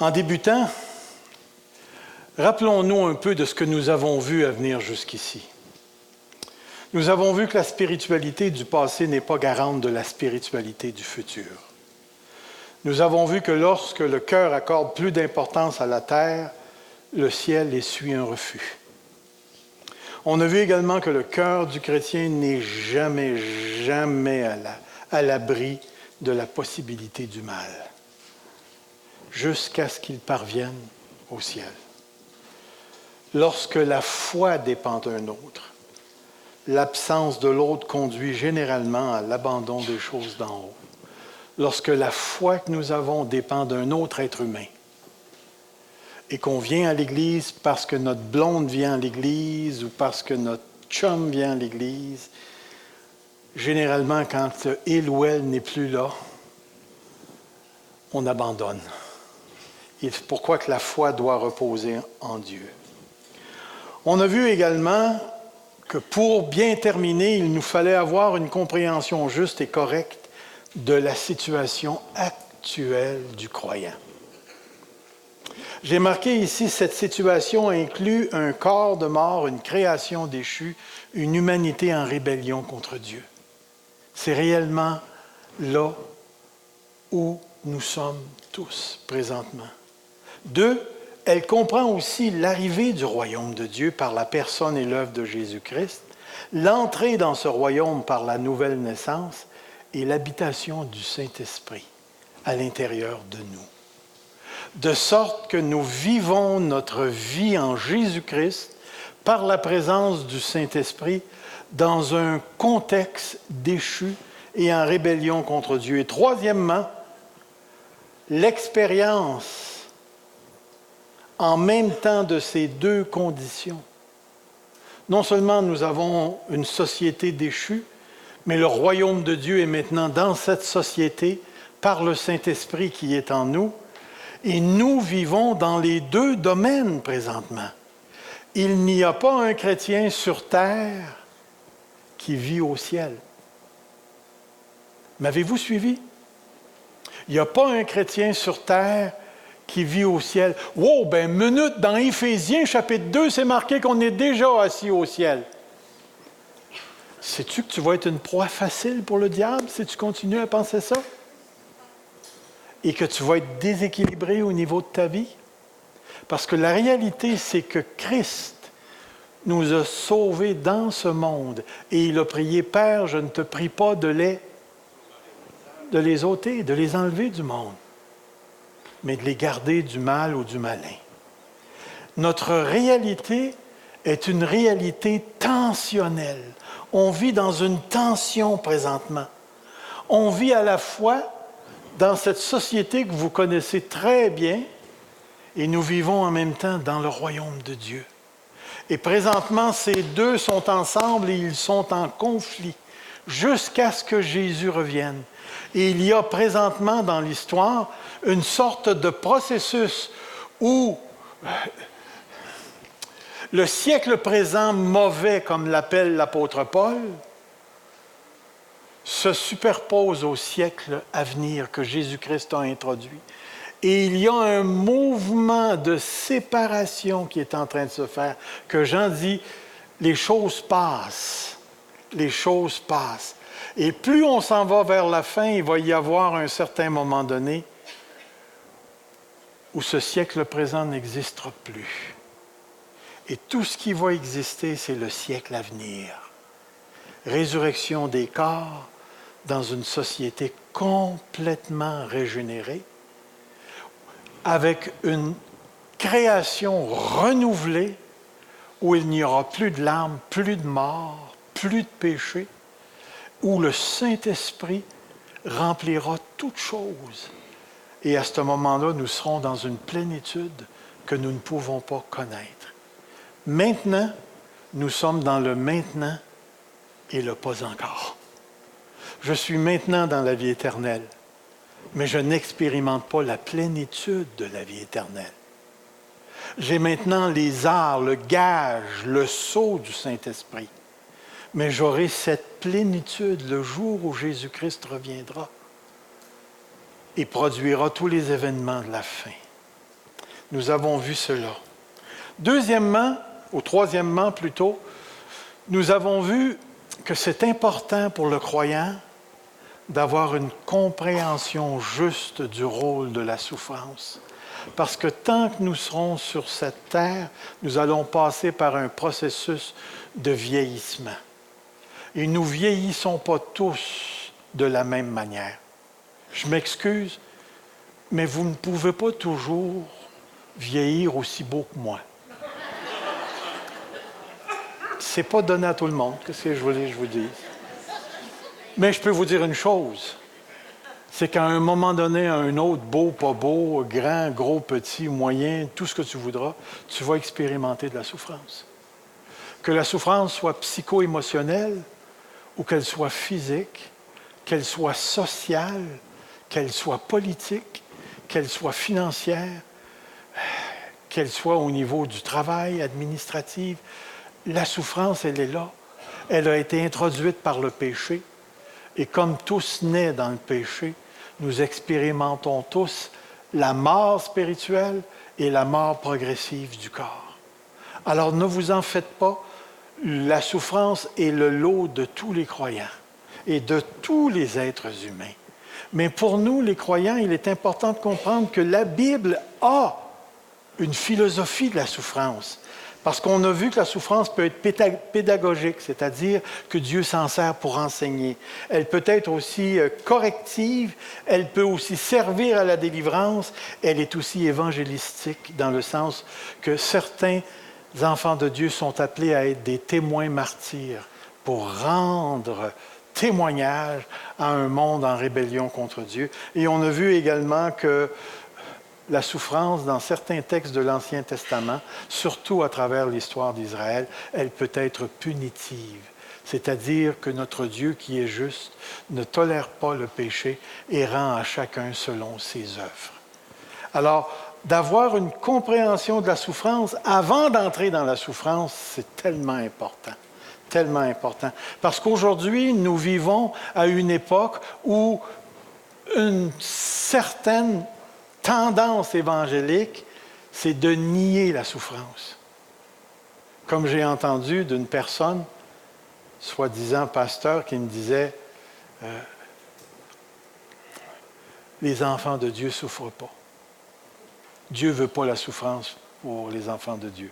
En débutant, rappelons-nous un peu de ce que nous avons vu à venir jusqu'ici. Nous avons vu que la spiritualité du passé n'est pas garante de la spiritualité du futur. Nous avons vu que lorsque le cœur accorde plus d'importance à la terre, le ciel essuie un refus. On a vu également que le cœur du chrétien n'est jamais à l'abri de la possibilité du mal, jusqu'à ce qu'il parvienne au ciel. Lorsque la foi dépend d'un autre, l'absence de l'autre conduit généralement à l'abandon des choses d'en haut. Lorsque la foi que nous avons dépend d'un autre être humain et qu'on vient à l'Église parce que notre blonde vient à l'Église ou parce que notre chum vient à l'Église, généralement, quand il ou elle n'est plus là, on abandonne. Et c'est pourquoi que la foi doit reposer en Dieu. On a vu également que pour bien terminer, il nous fallait avoir une compréhension juste et correcte de la situation actuelle du croyant. J'ai marqué ici, cette situation inclut un corps de mort, une création déchue, une humanité en rébellion contre Dieu. C'est réellement là où nous sommes tous présentement. 2, elle comprend aussi l'arrivée du royaume de Dieu par la personne et l'œuvre de Jésus-Christ, l'entrée dans ce royaume par la nouvelle naissance et l'habitation du Saint-Esprit à l'intérieur de nous. De sorte que nous vivons notre vie en Jésus-Christ par la présence du Saint-Esprit dans un contexte déchu et en rébellion contre Dieu. Et troisièmement, l'expérience en même temps de ces deux conditions. Non seulement nous avons une société déchue, mais le royaume de Dieu est maintenant dans cette société par le Saint-Esprit qui est en nous. Et nous vivons dans les deux domaines présentement. Il n'y a pas un chrétien sur terre qui vit au ciel. M'avez-vous suivi? Il n'y a pas un chrétien sur terre qui vit au ciel. Wow, ben minute, dans Éphésiens chapitre 2, c'est marqué qu'on est déjà assis au ciel. Sais-tu que tu vas être une proie facile pour le diable si tu continues à penser ça? Et que tu vas être déséquilibré au niveau de ta vie? Parce que la réalité, c'est que Christ nous a sauvés dans ce monde. Et il a prié, Père, je ne te prie pas de les ôter, de les enlever du monde, mais de les garder du mal ou du malin. Notre réalité est une réalité tensionnelle. On vit dans une tension présentement. On vit à la fois dans cette société que vous connaissez très bien, et nous vivons en même temps dans le royaume de Dieu. Et présentement, ces deux sont ensemble et ils sont en conflit jusqu'à ce que Jésus revienne. Et il y a présentement dans l'histoire une sorte de processus où le siècle présent mauvais, comme l'appelle l'apôtre Paul, se superpose au siècle à venir que Jésus-Christ a introduit. Et il y a un mouvement de séparation qui est en train de se faire, que Jean dit, les choses passent. Les choses passent. Et plus on s'en va vers la fin, il va y avoir un certain moment donné où ce siècle présent n'existera plus. Et tout ce qui va exister, c'est le siècle à venir. Résurrection des corps dans une société complètement régénérée, avec une création renouvelée où il n'y aura plus de larmes, plus de mort, plus de péché, où le Saint-Esprit remplira toutes choses. Et à ce moment-là, nous serons dans une plénitude que nous ne pouvons pas connaître. Maintenant, nous sommes dans le maintenant et le pas encore. Je suis maintenant dans la vie éternelle, mais je n'expérimente pas la plénitude de la vie éternelle. J'ai maintenant les arts, le gage, le sceau du Saint-Esprit, mais j'aurai cette plénitude le jour où Jésus-Christ reviendra et produira tous les événements de la fin. Nous avons vu cela. Deuxièmement, ou troisièmement plutôt, nous avons vu que c'est important pour le croyant d'avoir une compréhension juste du rôle de la souffrance. Parce que tant que nous serons sur cette terre, nous allons passer par un processus de vieillissement. Et nous ne vieillissons pas tous de la même manière. Je m'excuse, mais vous ne pouvez pas toujours vieillir aussi beau que moi. C'est pas donné à tout le monde, qu'est-ce que je voulais que je vous dise. Mais je peux vous dire une chose, c'est qu'à un moment donné, à un autre, beau, pas beau, grand, gros, petit, moyen, tout ce que tu voudras, tu vas expérimenter de la souffrance. Que la souffrance soit psycho-émotionnelle ou qu'elle soit physique, qu'elle soit sociale, qu'elle soit politique, qu'elle soit financière, qu'elle soit au niveau du travail, administratif, la souffrance, elle est là. Elle a été introduite par le péché. Et comme tous nés dans le péché, nous expérimentons tous la mort spirituelle et la mort progressive du corps. Alors ne vous en faites pas, la souffrance est le lot de tous les croyants et de tous les êtres humains. Mais pour nous, les croyants, il est important de comprendre que la Bible a une philosophie de la souffrance. Parce qu'on a vu que la souffrance peut être pédagogique, c'est-à-dire que Dieu s'en sert pour enseigner. Elle peut être aussi corrective, elle peut aussi servir à la délivrance, elle est aussi évangélistique dans le sens que certains enfants de Dieu sont appelés à être des témoins martyrs pour rendre témoignage à un monde en rébellion contre Dieu. Et on a vu également que la souffrance, dans certains textes de l'Ancien Testament, surtout à travers l'histoire d'Israël, elle peut être punitive. C'est-à-dire que notre Dieu qui est juste ne tolère pas le péché et rend à chacun selon ses œuvres. Alors, d'avoir une compréhension de la souffrance avant d'entrer dans la souffrance, c'est tellement important. Tellement important. Parce qu'aujourd'hui, nous vivons à une époque où une certaine tendance évangélique, c'est de nier la souffrance. Comme j'ai entendu d'une personne, soi-disant pasteur, qui me disait les enfants de Dieu ne souffrent pas. Dieu ne veut pas la souffrance pour les enfants de Dieu.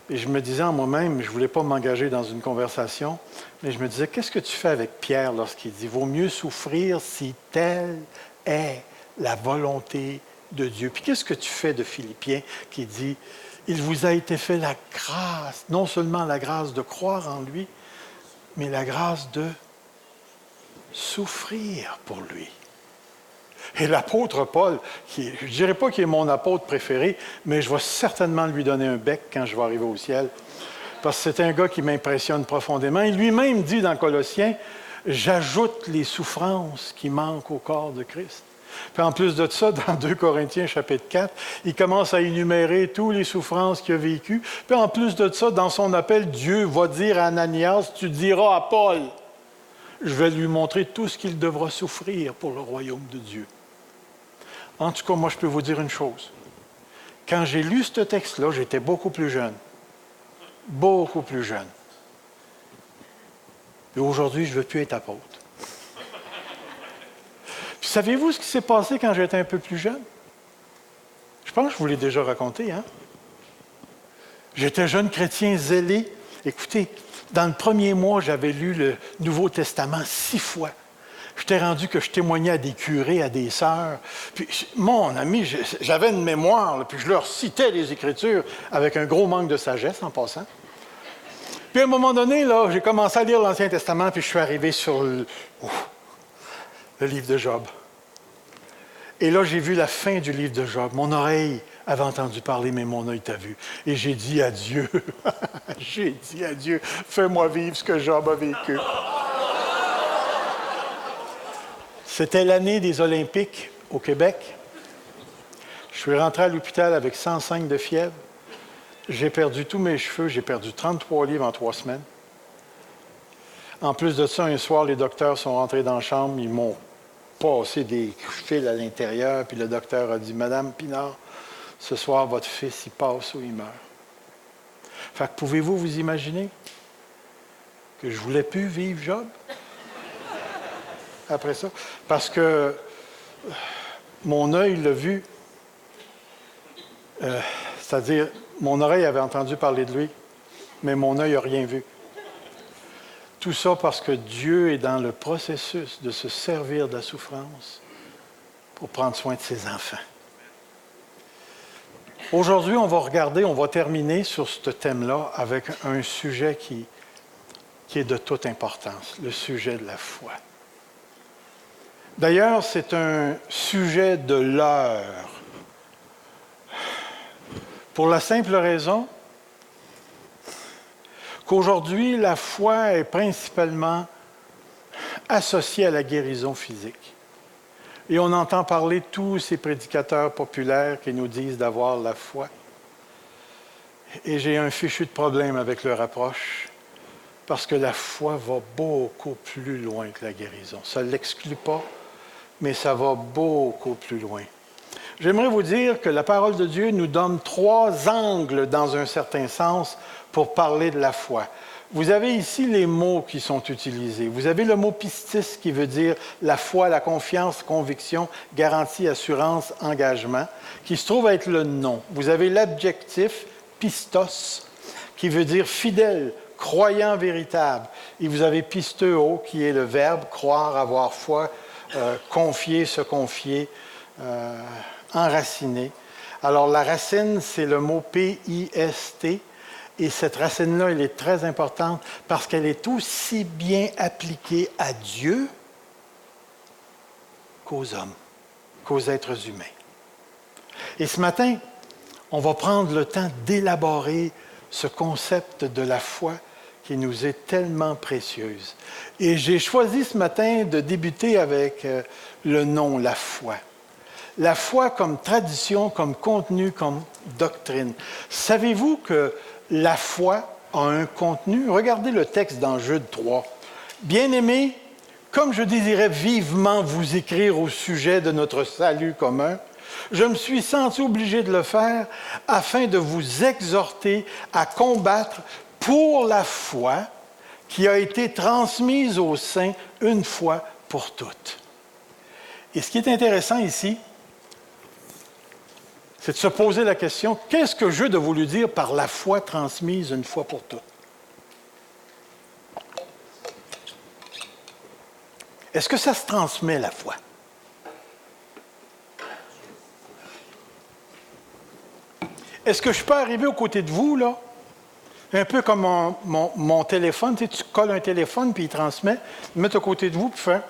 Et je me disais en moi-même, je ne voulais pas m'engager dans une conversation, mais je me disais, qu'est-ce que tu fais avec Pierre lorsqu'il dit « Vaut mieux souffrir si telle est la volonté de Dieu ». Puis qu'est-ce que tu fais de Philippiens qui dit « Il vous a été fait la grâce, non seulement la grâce de croire en lui, mais la grâce de souffrir pour lui ». Et l'apôtre Paul, je ne dirais pas qu'il est mon apôtre préféré, mais je vais certainement lui donner un bec quand je vais arriver au ciel. Parce que c'est un gars qui m'impressionne profondément. Il lui-même dit dans Colossiens, « J'ajoute les souffrances qui manquent au corps de Christ ». Puis en plus de ça, dans 2 Corinthiens chapitre 4, il commence à énumérer toutes les souffrances qu'il a vécues. Puis en plus de ça, dans son appel, Dieu va dire à Ananias, « Tu diras à Paul, je vais lui montrer tout ce qu'il devra souffrir pour le royaume de Dieu. » En tout cas, moi, je peux vous dire une chose. Quand j'ai lu ce texte-là, j'étais beaucoup plus jeune. Beaucoup plus jeune. Et aujourd'hui, je ne veux plus être apôtre. Puis savez-vous ce qui s'est passé quand j'étais un peu plus jeune? Je pense que je vous l'ai déjà raconté, hein? J'étais jeune chrétien zélé. Écoutez, dans le premier mois, j'avais lu le Nouveau Testament 6 fois. J'étais rendu que je témoignais à des curés, à des sœurs. Puis, mon ami, j'avais une mémoire, là, puis je leur citais les Écritures avec un gros manque de sagesse en passant. Puis à un moment donné, là, j'ai commencé à lire l'Ancien Testament, puis je suis arrivé sur le livre de Job. Et là, j'ai vu la fin du livre de Job. Mon oreille avait entendu parler, mais mon œil t'a vu. Et j'ai dit à Dieu, j'ai dit à Dieu, fais-moi vivre ce que Job a vécu. C'était l'année des Olympiques au Québec. Je suis rentré à l'hôpital avec 105 de fièvre. J'ai perdu tous mes cheveux. J'ai perdu 33 livres en 3 semaines. En plus de ça, un soir, les docteurs sont rentrés dans la chambre. Ils m'ont passé des fils à l'intérieur, puis le docteur a dit, « Madame Pinard, ce soir, votre fils, il passe ou il meurt. » Fait que pouvez-vous vous imaginer que je ne voulais plus vivre Job après ça? Parce que mon œil l'a vu, c'est-à-dire, mon oreille avait entendu parler de lui, mais mon œil n'a rien vu. Tout ça parce que Dieu est dans le processus de se servir de la souffrance pour prendre soin de ses enfants. Aujourd'hui, on va terminer sur ce thème-là avec un sujet qui est de toute importance, le sujet de la foi. D'ailleurs, c'est un sujet de l'heure. Pour la simple raison qu'aujourd'hui, la foi est principalement associée à la guérison physique. Et on entend parler de tous ces prédicateurs populaires qui nous disent d'avoir la foi. Et j'ai un fichu de problème avec leur approche, parce que la foi va beaucoup plus loin que la guérison. Ça ne l'exclut pas, mais ça va beaucoup plus loin. J'aimerais vous dire que la parole de Dieu nous donne 3 angles, dans un certain sens, pour parler de la foi. Vous avez ici les mots qui sont utilisés. Vous avez le mot pistis qui veut dire la foi, la confiance, conviction, garantie, assurance, engagement, qui se trouve être le nom. Vous avez l'adjectif pistos qui veut dire fidèle, croyant véritable. Et vous avez pisteo qui est le verbe croire, avoir foi, confier, se confier, enraciner. Alors la racine, c'est le mot P-I-S-T. Et cette racine-là, elle est très importante parce qu'elle est aussi bien appliquée à Dieu qu'aux hommes, qu'aux êtres humains. Et ce matin, on va prendre le temps d'élaborer ce concept de la foi qui nous est tellement précieuse. Et j'ai choisi ce matin de débuter avec le nom, la foi. La foi comme tradition, comme contenu, comme doctrine. Savez-vous que la foi a un contenu? Regardez le texte dans Jude 3. « Bien-aimés, comme je désirais vivement vous écrire au sujet de notre salut commun, je me suis senti obligé de le faire afin de vous exhorter à combattre pour la foi qui a été transmise aux saints une fois pour toutes. » Et ce qui est intéressant ici, c'est de se poser la question, qu'est-ce que Jude a voulu dire par la foi transmise une fois pour toutes? Est-ce que ça se transmet, la foi? Est-ce que je peux arriver aux côtés de vous, là, un peu comme mon téléphone, tu sais, tu colles un téléphone, puis il transmet, le mettre à côté de vous, puis faire...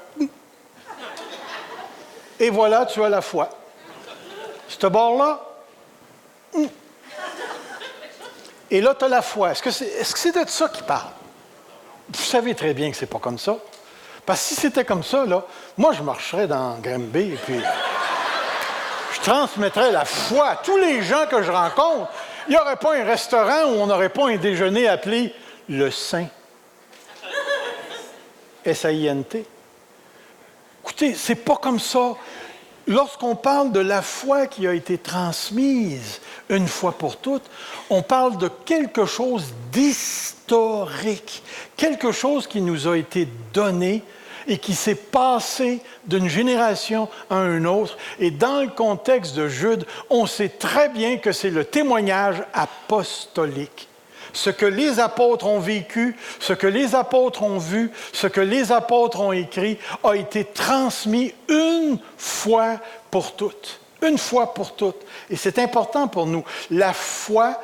Et voilà, tu as la foi. Ce bord-là, et là, tu as la foi. Est-ce que c'est de ça qu'il parle? Vous savez très bien que c'est pas comme ça. Parce que si c'était comme ça, là, moi, je marcherais dans Granby et puis je transmettrais la foi à tous les gens que je rencontre. Il n'y aurait pas un restaurant où on n'aurait pas un déjeuner appelé le Saint. S-A-I-N-T. Écoutez, c'est pas comme ça. Lorsqu'on parle de la foi qui a été transmise une fois pour toutes, on parle de quelque chose d'historique, quelque chose qui nous a été donné et qui s'est passé d'une génération à une autre. Et dans le contexte de Jude, on sait très bien que c'est le témoignage apostolique. Ce que les apôtres ont vécu, ce que les apôtres ont vu, ce que les apôtres ont écrit, a été transmis une fois pour toutes. Une fois pour toutes. Et c'est important pour nous. La foi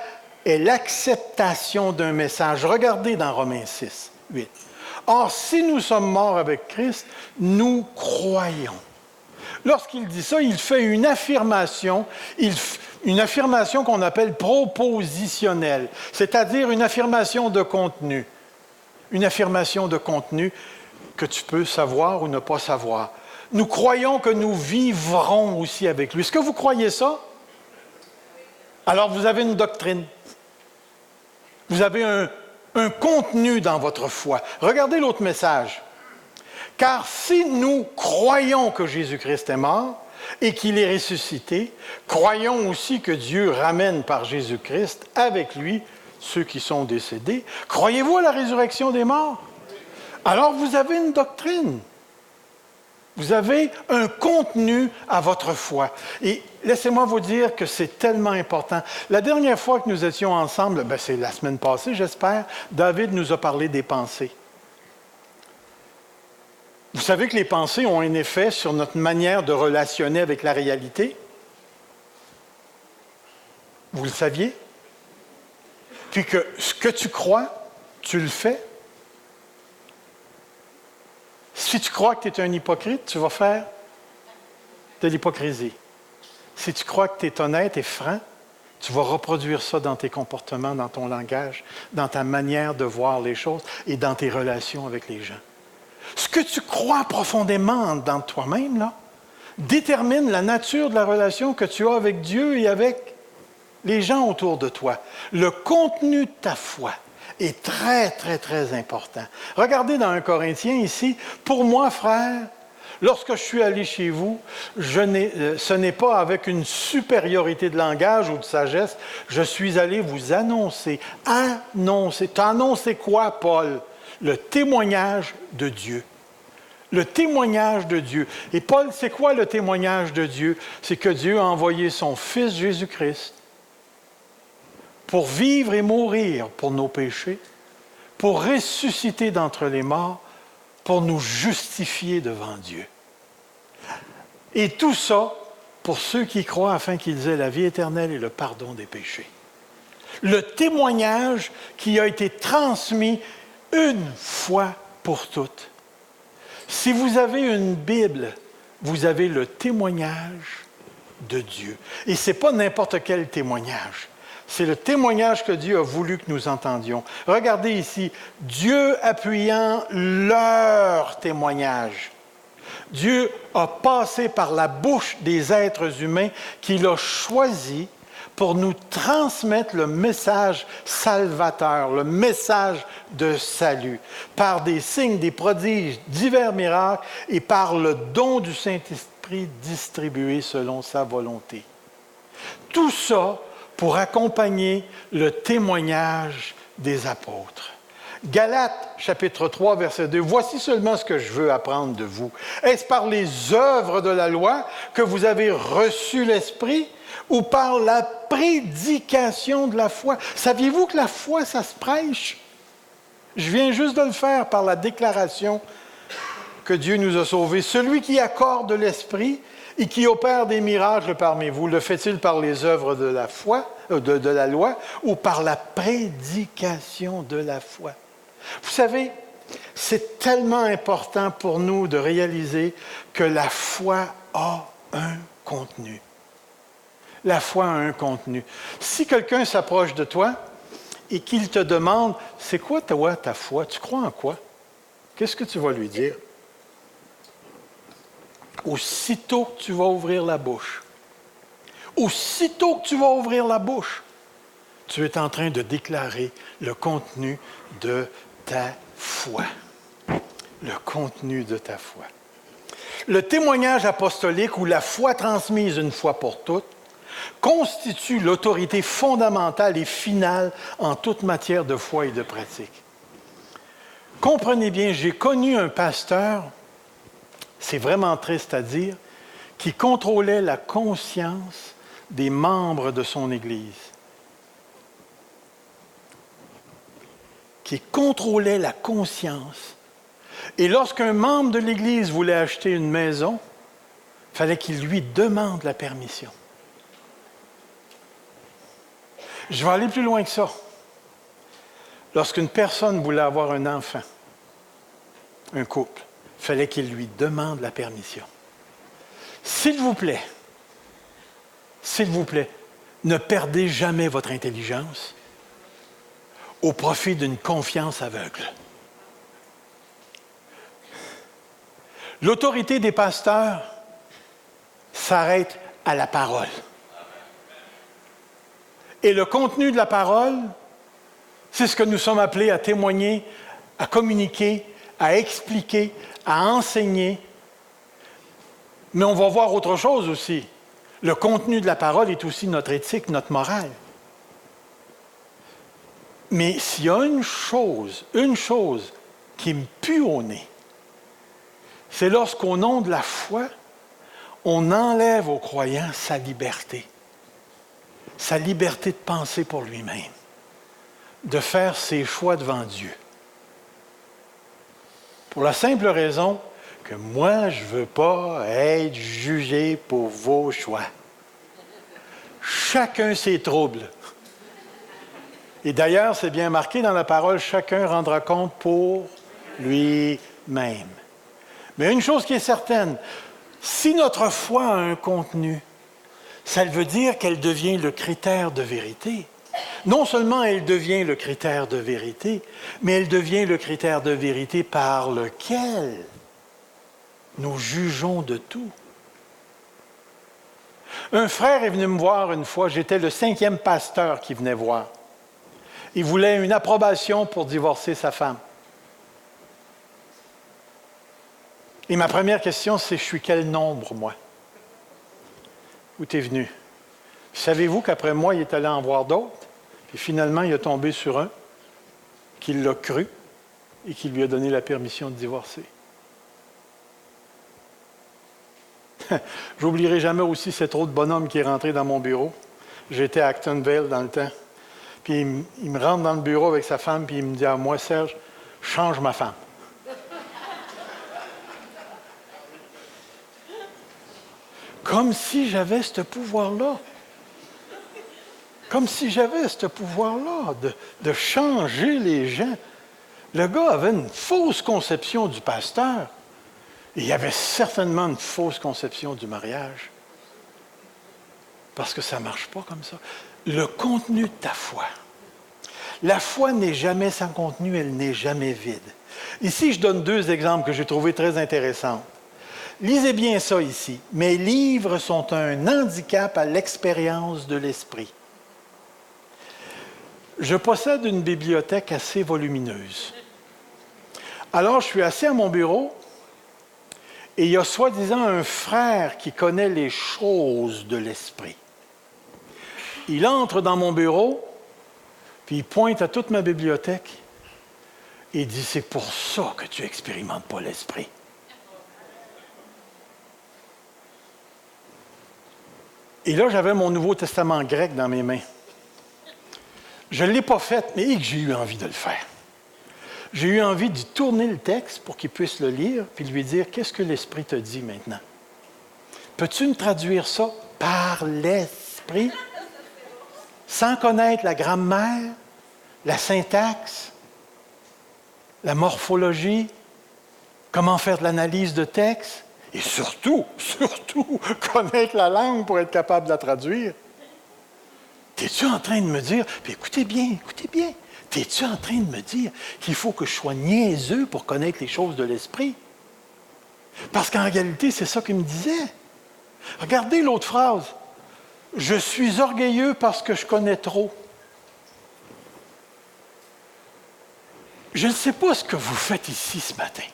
est l'acceptation d'un message. Regardez dans Romains 6, 8. Or, si nous sommes morts avec Christ, nous croyons. Lorsqu'il dit ça, il fait une affirmation, qu'on appelle propositionnelle, c'est-à-dire une affirmation de contenu. Une affirmation de contenu que tu peux savoir ou ne pas savoir. Nous croyons que nous vivrons aussi avec lui. Est-ce que vous croyez ça? Alors vous avez une doctrine. Vous avez un contenu dans votre foi. Regardez l'autre message. Car si nous croyons que Jésus-Christ est mort et qu'il est ressuscité, croyons aussi que Dieu ramène par Jésus-Christ avec lui ceux qui sont décédés. Croyez-vous à la résurrection des morts? Alors vous avez une doctrine. Vous avez un contenu à votre foi. Et laissez-moi vous dire que c'est tellement important. La dernière fois que nous étions ensemble, c'est la semaine passée, j'espère, David nous a parlé des pensées. Vous savez que les pensées ont un effet sur notre manière de relationner avec la réalité? Vous le saviez? Puis que ce que tu crois, tu le fais. Si tu crois que tu es un hypocrite, tu vas faire de l'hypocrisie. Si tu crois que tu es honnête et franc, tu vas reproduire ça dans tes comportements, dans ton langage, dans ta manière de voir les choses et dans tes relations avec les gens. Ce que tu crois profondément dans toi-même, là, détermine la nature de la relation que tu as avec Dieu et avec les gens autour de toi. Le contenu de ta foi est très, très, très important. Regardez dans 1 Corinthiens ici, « Pour moi, frère, lorsque je suis allé chez vous, ce n'est pas avec une supériorité de langage ou de sagesse, je suis allé vous annoncer. » Annoncer. Tu as annoncé quoi, Paul? Le témoignage de Dieu. Le témoignage de Dieu. Et Paul, c'est quoi le témoignage de Dieu? C'est que Dieu a envoyé son Fils Jésus-Christ pour vivre et mourir pour nos péchés, pour ressusciter d'entre les morts, pour nous justifier devant Dieu. Et tout ça pour ceux qui croient afin qu'ils aient la vie éternelle et le pardon des péchés. Le témoignage qui a été transmis une fois pour toutes. Si vous avez une Bible, vous avez le témoignage de Dieu. Et ce n'est pas n'importe quel témoignage. C'est le témoignage que Dieu a voulu que nous entendions. Regardez ici, Dieu appuyant leur témoignage. Dieu a passé par la bouche des êtres humains qu'il a choisis pour nous transmettre le message salvateur, le message de salut, par des signes, des prodiges, divers miracles et par le don du Saint-Esprit distribué selon sa volonté. Tout ça pour accompagner le témoignage des apôtres. Galates, chapitre 3, verset 2. « Voici seulement ce que je veux apprendre de vous. Est-ce par les œuvres de la loi que vous avez reçu l'Esprit ou par la prédication de la foi? » Saviez-vous que la foi, ça se prêche? Je viens juste de le faire par la déclaration que Dieu nous a sauvés. Celui qui accorde l'Esprit et qui opère des miracles parmi vous, le fait-il par les œuvres de la foi, de la loi, ou par la prédication de la foi? Vous savez, c'est tellement important pour nous de réaliser que la foi a un contenu. La foi a un contenu. Si quelqu'un s'approche de toi et qu'il te demande « C'est quoi toi ta foi? Tu crois en quoi? » Qu'est-ce que tu vas lui dire? Aussitôt que tu vas ouvrir la bouche, tu es en train de déclarer le contenu de ta foi. Le contenu de ta foi. Le témoignage apostolique ou la foi transmise une fois pour toutes constitue l'autorité fondamentale et finale en toute matière de foi et de pratique. Comprenez bien, j'ai connu un pasteur, c'est vraiment triste à dire, qui contrôlait la conscience des membres de son Église. Qui contrôlait la conscience. Et lorsqu'un membre de l'Église voulait acheter une maison, il fallait qu'il lui demande la permission. Je vais aller plus loin que ça. Lorsqu'une personne voulait avoir un enfant, un couple, il fallait qu'il lui demande la permission. S'il vous plaît, ne perdez jamais votre intelligence au profit d'une confiance aveugle. L'autorité des pasteurs s'arrête à la parole. Et le contenu de la parole, c'est ce que nous sommes appelés à témoigner, à communiquer, à expliquer, à enseigner. Mais on va voir autre chose aussi. Le contenu de la parole est aussi notre éthique, notre morale. Mais s'il y a une chose qui me pue au nez, c'est lorsqu'au nom de la foi, on enlève au croyant sa liberté de penser pour lui-même, de faire ses choix devant Dieu. Pour la simple raison que moi, je ne veux pas être jugé pour vos choix. Chacun ses troubles. Et d'ailleurs, c'est bien marqué dans la parole, chacun rendra compte pour lui-même. Mais une chose qui est certaine, si notre foi a un contenu, ça veut dire qu'elle devient le critère de vérité. Non seulement elle devient le critère de vérité, mais elle devient le critère de vérité par lequel nous jugeons de tout. Un frère est venu me voir une fois, j'étais le 5e pasteur qui venait voir. Il voulait une approbation pour divorcer sa femme. Et ma première question, c'est: je suis quel nombre, moi? Où t'es venu? Savez-vous qu'après moi, il est allé en voir d'autres? Puis finalement, il est tombé sur un qui l'a cru et qui lui a donné la permission de divorcer. J'oublierai jamais aussi cet autre bonhomme qui est rentré dans mon bureau. J'étais à Actonville dans le temps. Puis il me rentre dans le bureau avec sa femme, puis il me dit: « Ah, moi, Serge, change ma femme. » Comme si j'avais ce pouvoir-là. Comme si j'avais ce pouvoir-là de changer les gens. Le gars avait une fausse conception du pasteur. Et il y avait certainement une fausse conception du mariage. Parce que ça ne marche pas comme ça. Le contenu de ta foi. La foi n'est jamais sans contenu, elle n'est jamais vide. Ici, je donne 2 exemples que j'ai trouvés très intéressants. Lisez bien ça ici. Mes livres sont un handicap à l'expérience de l'esprit. Je possède une bibliothèque assez volumineuse. Alors, je suis assis à mon bureau et il y a soi-disant un frère qui connaît les choses de l'esprit. Il entre dans mon bureau, puis il pointe à toute ma bibliothèque et il dit: « C'est pour ça que tu n'expérimentes pas l'esprit. » Et là, j'avais mon Nouveau Testament grec dans mes mains. Je ne l'ai pas fait, mais j'ai eu envie de le faire. J'ai eu envie d'y tourner le texte pour qu'il puisse le lire, puis lui dire: « Qu'est-ce que l'Esprit te dit maintenant? Peux-tu me traduire ça par l'Esprit, sans connaître la grammaire, la syntaxe, la morphologie, comment faire de l'analyse de texte, et surtout, connaître la langue pour être capable de la traduire? » T'es-tu en train de me dire, puis écoutez bien, t'es-tu en train de me dire qu'il faut que je sois niaiseux pour connaître les choses de l'esprit? Parce qu'en réalité, c'est ça qu'il me disait. Regardez l'autre phrase. « Je suis orgueilleux parce que je connais trop. » Je ne sais pas ce que vous faites ici ce matin.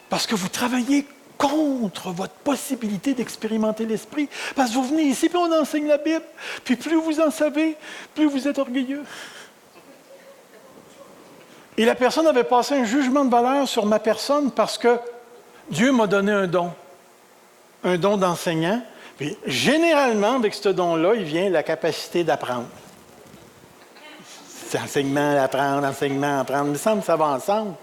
Parce que vous travaillez contre votre possibilité d'expérimenter l'esprit. Parce que vous venez ici, puis on enseigne la Bible. Puis plus vous en savez, plus vous êtes orgueilleux. Et la personne avait passé un jugement de valeur sur ma personne parce que Dieu m'a donné un don d'enseignant. Puis généralement, avec ce don-là, il vient la capacité d'apprendre. C'est enseignement, apprendre, enseignement, apprendre. Il me semble que ça va ensemble.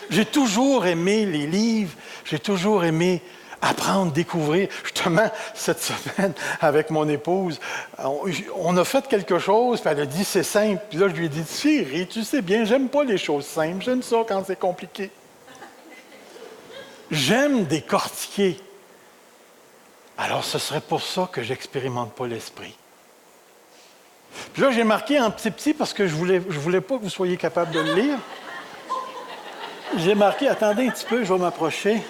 J'ai toujours aimé les livres, j'ai toujours aimé apprendre, découvrir. Justement, cette semaine, avec mon épouse, on a fait quelque chose, puis elle a dit « c'est simple ». Puis là, je lui ai dit « Chérie, tu sais bien, j'aime pas les choses simples, j'aime ça quand c'est compliqué. J'aime décortiquer. Alors, ce serait pour ça que j'expérimente pas l'esprit. » Puis là, j'ai marqué en petit parce que je voulais pas que vous soyez capable de le lire. J'ai marqué, attendez un petit peu, je vais m'approcher.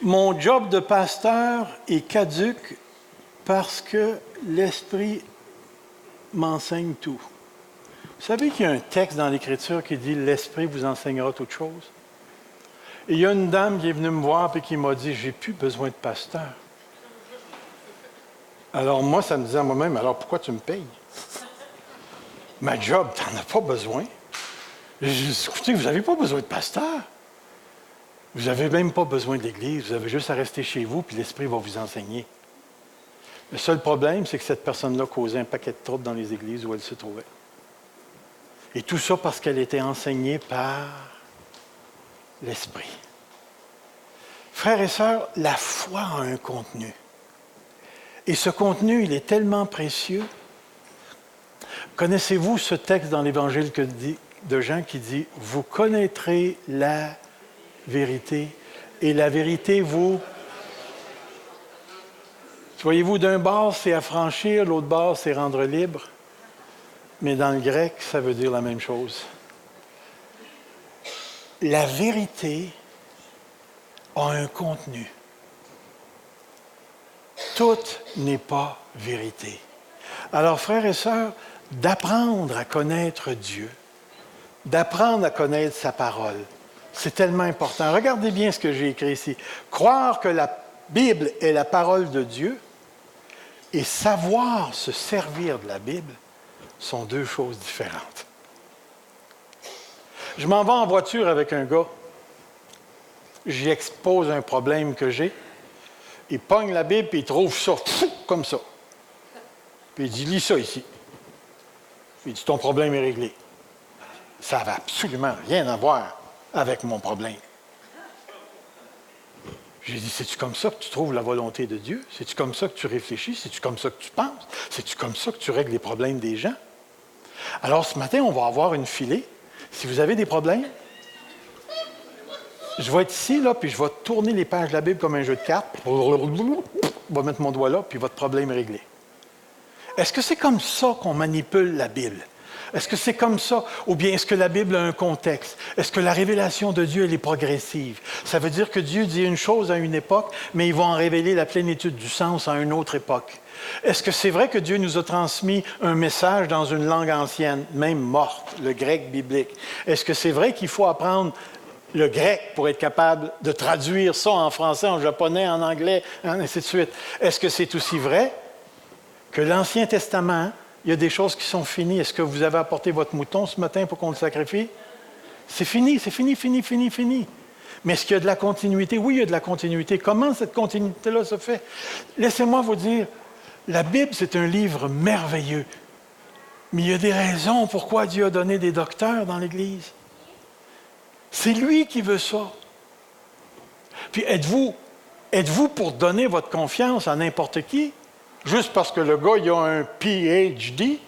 Mon job de pasteur est caduc parce que l'Esprit m'enseigne tout. Vous savez qu'il y a un texte dans l'Écriture qui dit « L'Esprit vous enseignera toutes choses ». Et il y a une dame qui est venue me voir et qui m'a dit « J'ai plus besoin de pasteur ». Alors moi, ça me disait à moi-même « Alors pourquoi tu me payes? Ma job, tu n'en as pas besoin. » J'ai dit « Écoutez, vous n'avez pas besoin de pasteur. Vous n'avez même pas besoin d'église. Vous avez juste à rester chez vous puis l'Esprit va vous enseigner. » Le seul problème, c'est que cette personne-là causait un paquet de troubles dans les églises où elle se trouvait. Et tout ça parce qu'elle était enseignée par l'Esprit. Frères et sœurs, la foi a un contenu. Et ce contenu, il est tellement précieux. Connaissez-vous ce texte dans l'Évangile de Jean qui dit « Vous connaîtrez la vérité, et la vérité vous... » Voyez-vous, d'un bord, c'est affranchir, l'autre bord, c'est rendre libre. Mais dans le grec, ça veut dire la même chose. La vérité a un contenu. Tout n'est pas vérité. Alors, frères et sœurs, d'apprendre à connaître Dieu, d'apprendre à connaître sa parole, c'est tellement important. Regardez bien ce que j'ai écrit ici. Croire que la Bible est la parole de Dieu et savoir se servir de la Bible sont deux choses différentes. Je m'en vais en voiture avec un gars. J'y expose un problème que j'ai. Il pogne la Bible et il trouve ça, comme ça. Puis il dit, lis ça ici. Puis il dit, ton problème est réglé. Ça n'avait absolument rien à voir avec mon problème. J'ai dit, c'est-tu comme ça que tu trouves la volonté de Dieu? C'est-tu comme ça que tu réfléchis? C'est-tu comme ça que tu penses? C'est-tu comme ça que tu règles les problèmes des gens? Alors, ce matin, on va avoir une filée. Si vous avez des problèmes, je vais être ici, là, puis je vais tourner les pages de la Bible comme un jeu de cartes. Je vais mettre mon doigt là, puis votre problème est réglé. Est-ce que c'est comme ça qu'on manipule la Bible? Est-ce que c'est comme ça? Ou bien est-ce que la Bible a un contexte? Est-ce que la révélation de Dieu, elle est progressive? Ça veut dire que Dieu dit une chose à une époque, mais il va en révéler la plénitude du sens à une autre époque. Est-ce que c'est vrai que Dieu nous a transmis un message dans une langue ancienne, même morte, le grec biblique? Est-ce que c'est vrai qu'il faut apprendre le grec pour être capable de traduire ça en français, en japonais, en anglais, ainsi de suite? Est-ce que c'est aussi vrai que l'Ancien Testament, il y a des choses qui sont finies? Est-ce que vous avez apporté votre mouton ce matin pour qu'on le sacrifie? C'est fini, fini. Mais est-ce qu'il y a de la continuité? Oui, il y a de la continuité. Comment cette continuité-là se fait? Laissez-moi vous dire, la Bible, c'est un livre merveilleux. Mais il y a des raisons pourquoi Dieu a donné des docteurs dans l'Église. C'est lui qui veut ça. Puis êtes-vous pour donner votre confiance à n'importe qui? Juste parce que le gars, il a un PhD?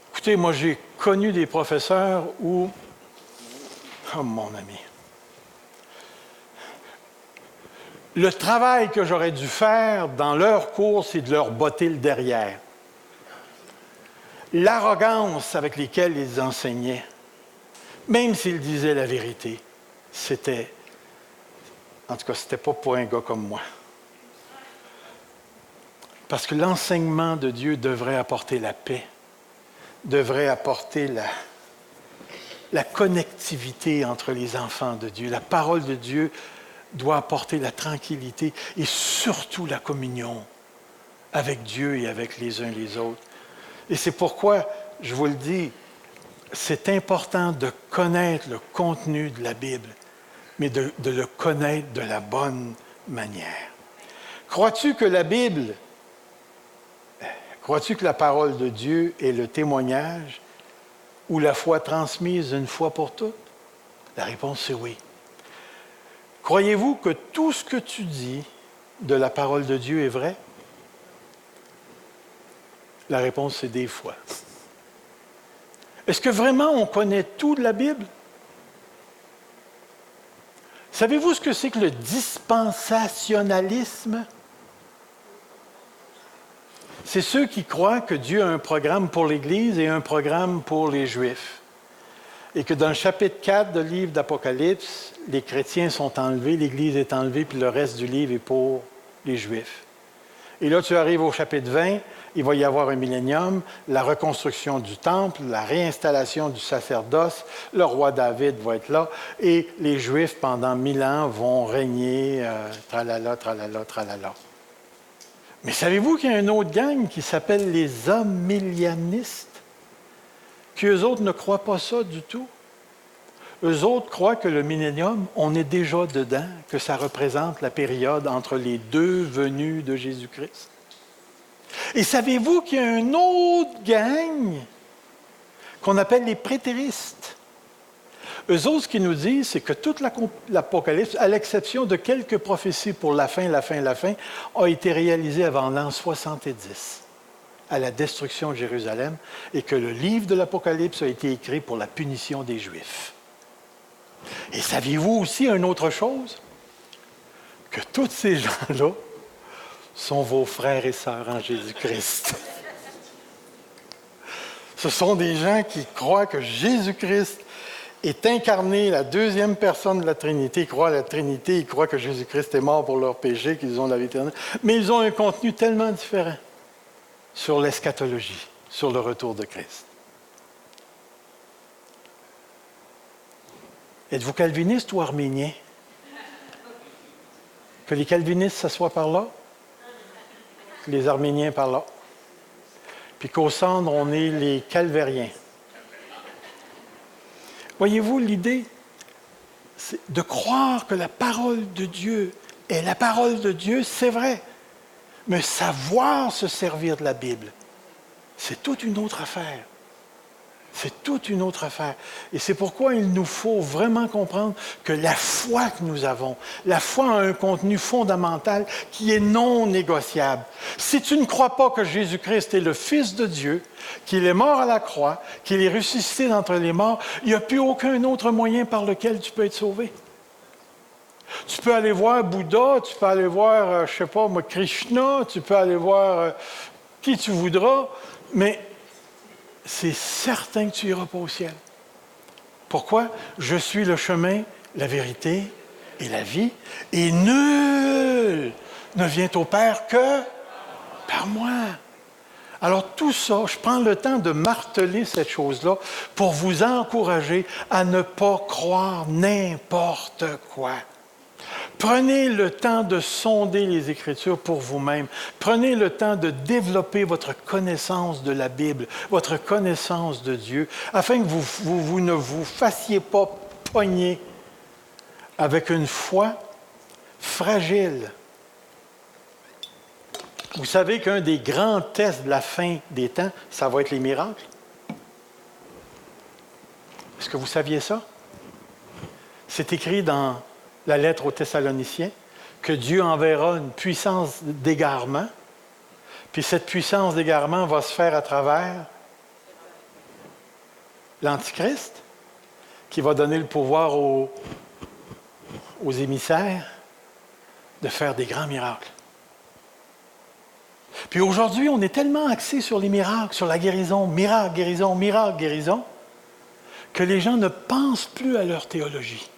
Écoutez, moi, j'ai connu des professeurs où... Oh, mon ami. Le travail que j'aurais dû faire dans leur cours, c'est de leur botter le derrière. L'arrogance avec laquelle ils enseignaient, même s'ils disaient la vérité, c'était... En tout cas, c'était pas pour un gars comme moi. Parce que l'enseignement de Dieu devrait apporter la paix, devrait apporter la connectivité entre les enfants de Dieu. La parole de Dieu doit apporter la tranquillité et surtout la communion avec Dieu et avec les uns les autres. Et c'est pourquoi, je vous le dis, c'est important de connaître le contenu de la Bible, mais de le connaître de la bonne manière. Crois-tu que la Bible... Crois-tu que la parole de Dieu est le témoignage ou la foi transmise une fois pour toutes? La réponse, c'est oui. Croyez-vous que tout ce que tu dis de la parole de Dieu est vrai? La réponse, c'est des fois. Est-ce que vraiment on connaît tout de la Bible? Savez-vous ce que c'est que le dispensationalisme? C'est ceux qui croient que Dieu a un programme pour l'Église et un programme pour les Juifs. Et que dans le chapitre 4 du livre d'Apocalypse, les chrétiens sont enlevés, l'Église est enlevée, puis le reste du livre est pour les Juifs. Et là, tu arrives au chapitre 20, il va y avoir un millénium, la reconstruction du temple, la réinstallation du sacerdoce, le roi David va être là, et les Juifs, pendant 1000 ans, vont régner, tralala, tralala, tralala. Mais savez-vous qu'il y a une autre gang qui s'appelle les amillianistes, qui eux autres ne croient pas ça du tout? Eux autres croient que le millénium, on est déjà dedans, que ça représente la période entre les deux venues de Jésus-Christ. Et savez-vous qu'il y a une autre gang qu'on appelle les prétéristes? Eux autres, ce qu'ils nous disent, c'est que toute l'Apocalypse, à l'exception de quelques prophéties pour la fin, a été réalisée avant l'an 70, à la destruction de Jérusalem, et que le livre de l'Apocalypse a été écrit pour la punition des Juifs. Et saviez-vous aussi une autre chose? Que tous ces gens-là sont vos frères et sœurs en Jésus-Christ. Ce sont des gens qui croient que Jésus-Christ est incarné, la deuxième personne de la Trinité. Ils croient à la Trinité, ils croient que Jésus-Christ est mort pour leurs péchés, qu'ils ont la vie éternelle. Mais ils ont un contenu tellement différent sur l'eschatologie, sur le retour de Christ. Êtes-vous calviniste ou arménien? Que les calvinistes s'assoient par là, que les arméniens par là. Puis qu'au centre, on est les calvériens. Voyez-vous, l'idée, c'est de croire que la parole de Dieu est la parole de Dieu, c'est vrai. Mais savoir se servir de la Bible, c'est toute une autre affaire. C'est toute une autre affaire. Et c'est pourquoi il nous faut vraiment comprendre que la foi que nous avons, la foi a un contenu fondamental qui est non négociable. Si tu ne crois pas que Jésus-Christ est le Fils de Dieu, qu'il est mort à la croix, qu'il est ressuscité d'entre les morts, il n'y a plus aucun autre moyen par lequel tu peux être sauvé. Tu peux aller voir Bouddha, tu peux aller voir, je ne sais pas, Krishna, tu peux aller voir qui tu voudras, mais c'est certain que tu n'iras pas au ciel. Pourquoi? Je suis le chemin, la vérité et la vie, et nul ne vient au Père que par moi. Alors tout ça, je prends le temps de marteler cette chose-là pour vous encourager à ne pas croire n'importe quoi. Prenez le temps de sonder les Écritures pour vous-même. Prenez le temps de développer votre connaissance de la Bible, votre connaissance de Dieu, afin que vous ne vous fassiez pas pogner avec une foi fragile. Vous savez qu'un des grands tests de la fin des temps, ça va être les miracles. Est-ce que vous saviez ça? C'est écrit dans la lettre aux Thessaloniciens, que Dieu enverra une puissance d'égarement, puis cette puissance d'égarement va se faire à travers l'Antichrist, qui va donner le pouvoir aux émissaires de faire des grands miracles. Puis aujourd'hui, on est tellement axé sur les miracles, sur la guérison, miracle, guérison, miracle, guérison, que les gens ne pensent plus à leur théologie,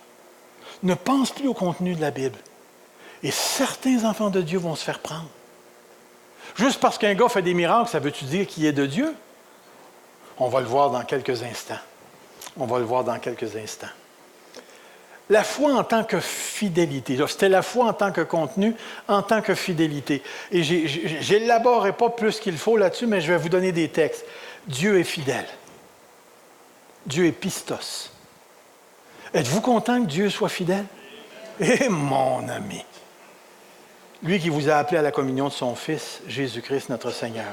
ne pensent plus au contenu de la Bible. Et certains enfants de Dieu vont se faire prendre. Juste parce qu'un gars fait des miracles, ça veut-tu dire qu'il est de Dieu? On va le voir dans quelques instants. On va le voir dans quelques instants. La foi en tant que fidélité. C'était la foi en tant que contenu, en tant que fidélité. Et je n'élaborerai pas plus qu'il faut là-dessus, mais je vais vous donner des textes. Dieu est fidèle. Dieu est pistos. Êtes-vous content que Dieu soit fidèle? Eh, mon ami! Lui qui vous a appelé à la communion de son Fils, Jésus-Christ notre Seigneur.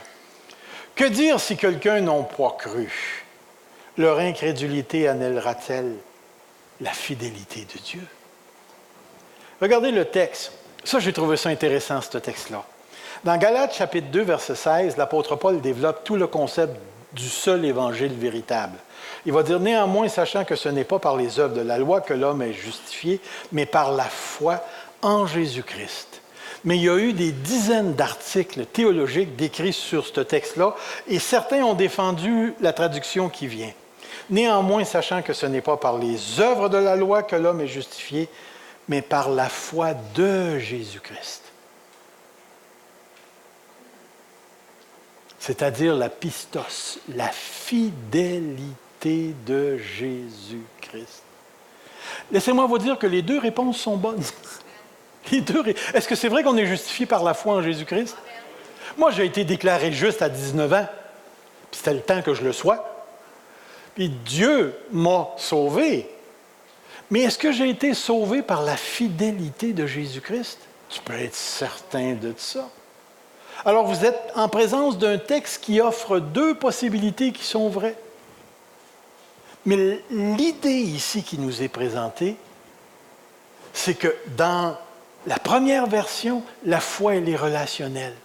Que dire si quelqu'un n'a pas cru? Leur incrédulité annulera-t-elle la fidélité de Dieu? Regardez le texte. Ça, j'ai trouvé ça intéressant, ce texte-là. Dans Galates, chapitre 2, verset 16, l'apôtre Paul développe tout le concept du seul évangile véritable. Il va dire, néanmoins, sachant que ce n'est pas par les œuvres de la loi que l'homme est justifié, mais par la foi en Jésus-Christ. Mais il y a eu des dizaines d'articles théologiques décrits sur ce texte-là, et certains ont défendu la traduction qui vient. Néanmoins, sachant que ce n'est pas par les œuvres de la loi que l'homme est justifié, mais par la foi de Jésus-Christ. c'est-à-dire la pistos, la fidélité de Jésus-Christ. Laissez-moi vous dire que les deux réponses sont bonnes. Est-ce que c'est vrai qu'on est justifié par la foi en Jésus-Christ? Moi, j'ai été déclaré juste à 19 ans, puis c'était le temps que je le sois. Puis Dieu m'a sauvé. Mais est-ce que j'ai été sauvé par la fidélité de Jésus-Christ? Tu peux être certain de ça. Alors, vous êtes en présence d'un texte qui offre deux possibilités qui sont vraies. Mais l'idée ici qui nous est présentée, c'est que dans la première version, la foi, elle est relationnelle.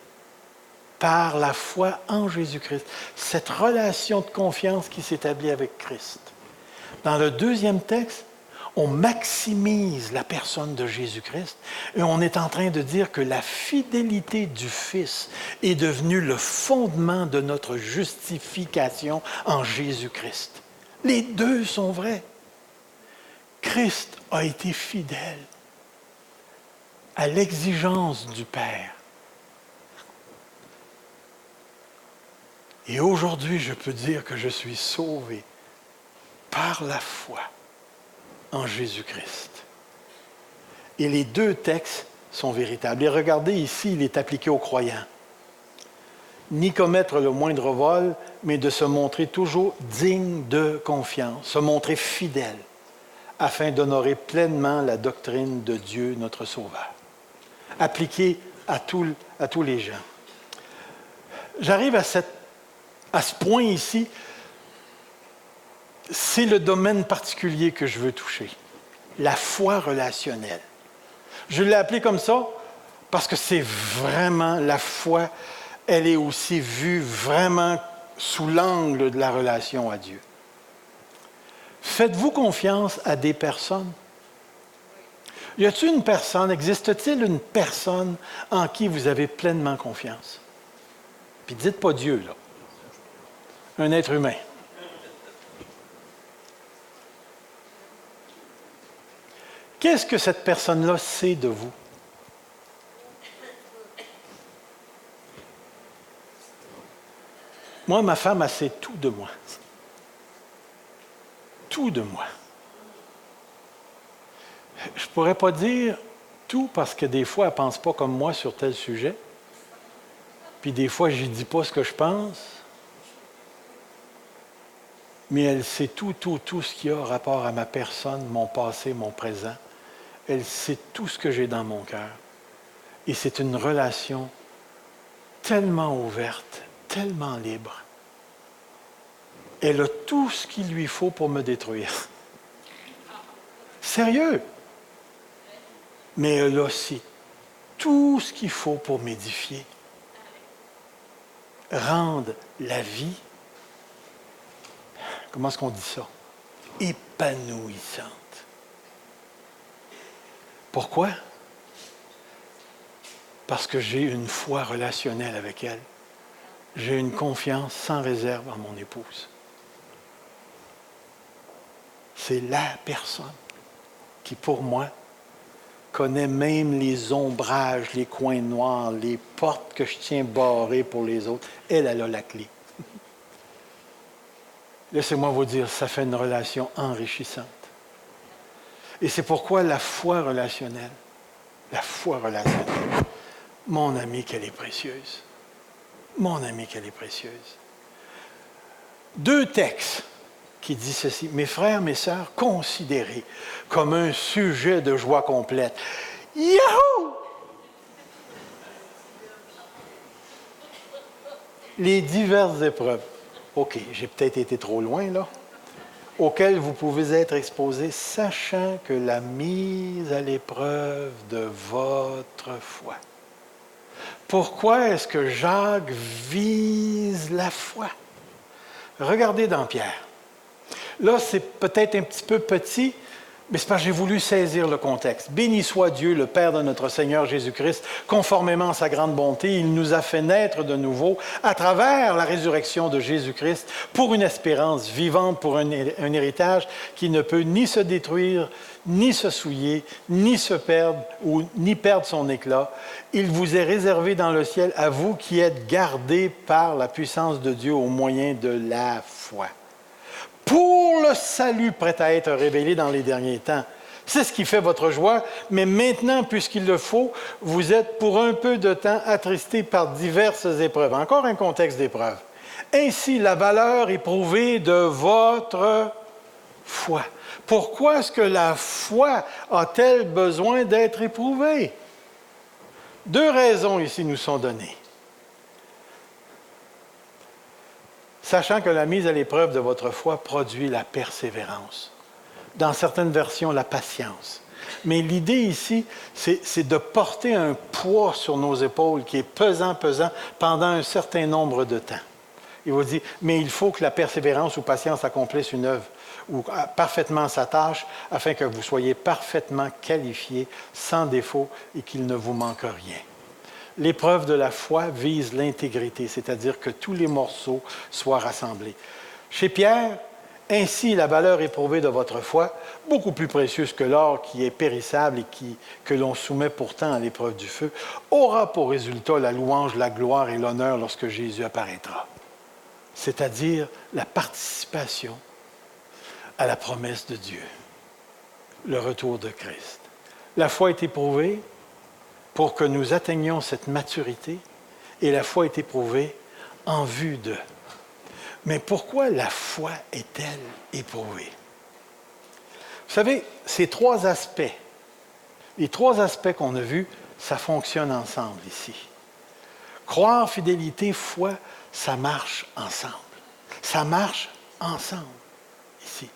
Par la foi en Jésus-Christ. Cette relation de confiance qui s'établit avec Christ. Dans le deuxième texte, on maximise la personne de Jésus-Christ et on est en train de dire que la fidélité du Fils est devenue le fondement de notre justification en Jésus-Christ. Les deux sont vrais. Christ a été fidèle à l'exigence du Père. Et aujourd'hui, je peux dire que je suis sauvé par la foi en Jésus-Christ. Et les deux textes sont véritables. Et regardez ici, il est appliqué aux croyants. Ni commettre le moindre vol, mais de se montrer toujours digne de confiance, se montrer fidèle, afin d'honorer pleinement la doctrine de Dieu, notre Sauveur. Appliqué à tous les gens. J'arrive à ce point ici, c'est le domaine particulier que je veux toucher, la foi relationnelle. Je l'ai appelé comme ça parce que c'est vraiment la foi, elle est aussi vue vraiment sous l'angle de la relation à Dieu. Faites-vous confiance à des personnes? Y a-t-il une personne, existe-t-il une personne en qui vous avez pleinement confiance? Puis dites pas Dieu, là. Un être humain. Qu'est-ce que cette personne-là sait de vous? Moi, ma femme, elle sait tout de moi. Tout de moi. Je ne pourrais pas dire tout parce que des fois, elle ne pense pas comme moi sur tel sujet. Puis des fois, je ne dis pas ce que je pense. Mais elle sait tout ce qui a rapport à ma personne, mon passé, mon présent. Elle sait tout ce que j'ai dans mon cœur. Et c'est une relation tellement ouverte, tellement libre. Elle a tout ce qu'il lui faut pour me détruire. Sérieux. Mais elle a aussi tout ce qu'il faut pour m'édifier. Rendre la vie, comment est-ce qu'on dit ça? Épanouissante. Pourquoi? Parce que j'ai une foi relationnelle avec elle. J'ai une confiance sans réserve en mon épouse. C'est la personne qui, pour moi, connaît même les ombrages, les coins noirs, les portes que je tiens barrées pour les autres. Elle a la clé. Laissez-moi vous dire, ça fait une relation enrichissante. Et c'est pourquoi la foi relationnelle, mon ami, qu'elle est précieuse. Mon ami, qu'elle est précieuse. Deux textes qui disent ceci. Mes frères, mes sœurs, considérez comme un sujet de joie complète. Yahoo! Les diverses épreuves. OK, j'ai peut-être été trop loin, là. Auxquelles vous pouvez être exposés, sachant que la mise à l'épreuve de votre foi. Pourquoi est-ce que Jacques vise la foi? Regardez dans Pierre. Là, c'est peut-être un petit peu petit, Mais c'est parce que j'ai voulu saisir le contexte. Béni soit Dieu, le Père de notre Seigneur Jésus-Christ, conformément à sa grande bonté, il nous a fait naître de nouveau à travers la résurrection de Jésus-Christ pour une espérance vivante, pour un héritage qui ne peut ni se détruire, ni se souiller, ni se perdre, ni perdre son éclat. Il vous est réservé dans le ciel à vous qui êtes gardés par la puissance de Dieu au moyen de la foi. Pour le salut prêt à être révélé dans les derniers temps. C'est ce qui fait votre joie, mais maintenant, puisqu'il le faut, vous êtes pour un peu de temps attristés par diverses épreuves. Encore un contexte d'épreuve. Ainsi, la valeur éprouvée de votre foi. Pourquoi est-ce que la foi a-t-elle besoin d'être éprouvée? 2 raisons ici nous sont données. Sachant que la mise à l'épreuve de votre foi produit la persévérance. Dans certaines versions, la patience. Mais l'idée ici, c'est de porter un poids sur nos épaules qui est pesant pendant un certain nombre de temps. Il vous dit, mais il faut que la persévérance ou patience accomplisse une œuvre ou parfaitement sa tâche afin que vous soyez parfaitement qualifiés, sans défaut et qu'il ne vous manque rien. L'épreuve de la foi vise l'intégrité, c'est-à-dire que tous les morceaux soient rassemblés. Chez Pierre, ainsi la valeur éprouvée de votre foi, beaucoup plus précieuse que l'or qui est périssable et que l'on soumet pourtant à l'épreuve du feu, aura pour résultat la louange, la gloire et l'honneur lorsque Jésus apparaîtra. C'est-à-dire la participation à la promesse de Dieu, le retour de Christ. La foi est éprouvée pour que nous atteignions cette maturité, et la foi est éprouvée en vue de. Mais pourquoi la foi est-elle éprouvée? Vous savez, ces 3 aspects, les 3 aspects qu'on a vus, ça fonctionne ensemble ici. Croire, fidélité, foi, ça marche ensemble. Ça marche ensemble ici.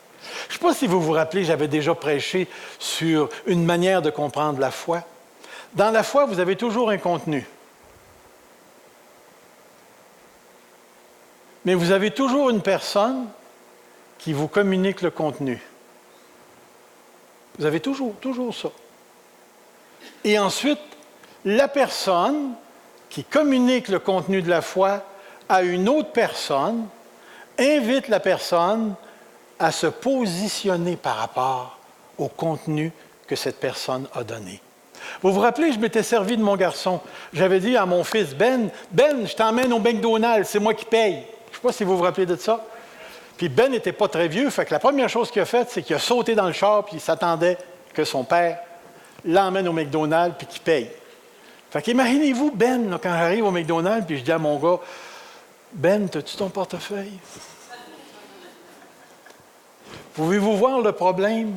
Je ne sais pas si vous vous rappelez, j'avais déjà prêché sur une manière de comprendre la foi. Dans la foi, vous avez toujours un contenu. Mais vous avez toujours une personne qui vous communique le contenu. Vous avez toujours ça. Et ensuite, la personne qui communique le contenu de la foi à une autre personne invite la personne à se positionner par rapport au contenu que cette personne a donné. Vous vous rappelez, je m'étais servi de mon garçon. J'avais dit à mon fils, Ben, je t'emmène au McDonald's, c'est moi qui paye. Je ne sais pas si vous vous rappelez de ça. Puis Ben n'était pas très vieux, fait que la première chose qu'il a faite, c'est qu'il a sauté dans le char, puis il s'attendait que son père l'emmène au McDonald's, puis qu'il paye. Fait qu'imaginez-vous, Ben, là, quand j'arrive au McDonald's, puis je dis à mon gars, Ben, as-tu ton portefeuille? Pouvez-vous voir le problème?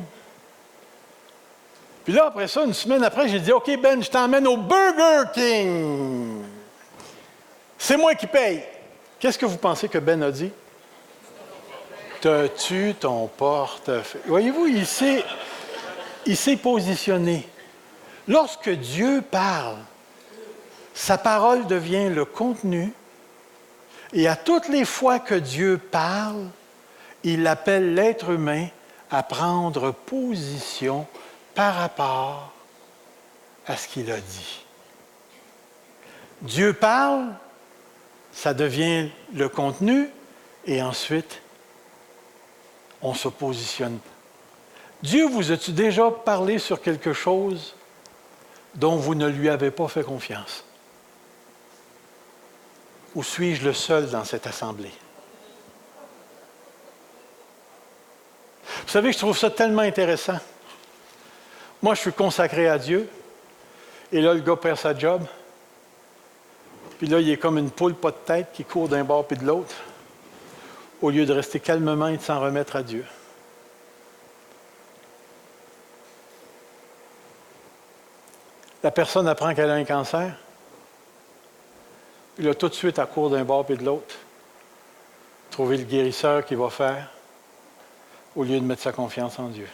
Puis là, après ça, une semaine après, j'ai dit, OK, Ben, je t'emmène au Burger King. C'est moi qui paye. Qu'est-ce que vous pensez que Ben a dit? T'as-tu ton portefeuille? Voyez-vous, il s'est positionné. Lorsque Dieu parle, sa parole devient le contenu. Et à toutes les fois que Dieu parle, il appelle l'être humain à prendre position par rapport à ce qu'il a dit. Dieu parle, ça devient le contenu, et ensuite, on se positionne. Dieu, vous a-t-il déjà parlé sur quelque chose dont vous ne lui avez pas fait confiance? Ou suis-je le seul dans cette assemblée? Vous savez, je trouve ça tellement intéressant. Moi, je suis consacré à Dieu, et là, le gars perd sa job. Puis là, il est comme une poule pas de tête qui court d'un bord puis de l'autre, au lieu de rester calmement et de s'en remettre à Dieu. La personne apprend qu'elle a un cancer, puis là, tout de suite, elle court d'un bord puis de l'autre, trouver le guérisseur qui va faire, au lieu de mettre sa confiance en Dieu.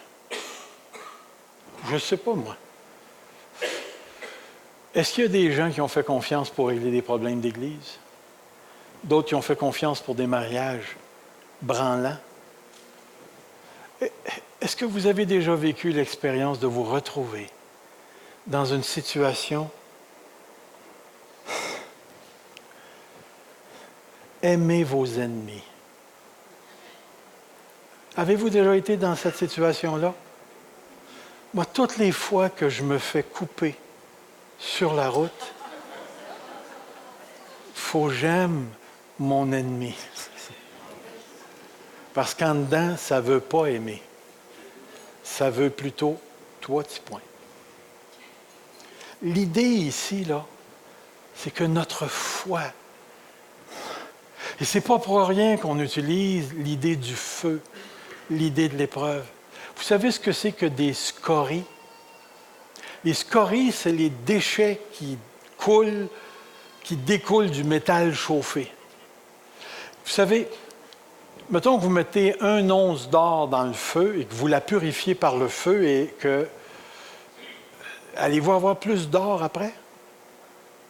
Je ne sais pas, moi. Est-ce qu'il y a des gens qui ont fait confiance pour régler des problèmes d'Église? D'autres qui ont fait confiance pour des mariages branlants? Est-ce Est-ce que vous avez déjà vécu l'expérience de vous retrouver dans une situation aimez vos ennemis? Avez-vous déjà été dans cette situation-là? Moi, toutes les fois que je me fais couper sur la route, il faut que j'aime mon ennemi. Parce qu'en dedans, ça ne veut pas aimer. Ça veut plutôt, toi, petit point. L'idée ici, là, c'est que notre foi, et ce n'est pas pour rien qu'on utilise l'idée du feu, l'idée de l'épreuve. Vous savez ce que c'est que des scories? Les scories, c'est les déchets qui découlent du métal chauffé. Vous savez, mettons que vous mettez 1 once d'or dans le feu et que vous la purifiez par le feu et que... Allez-vous avoir plus d'or après?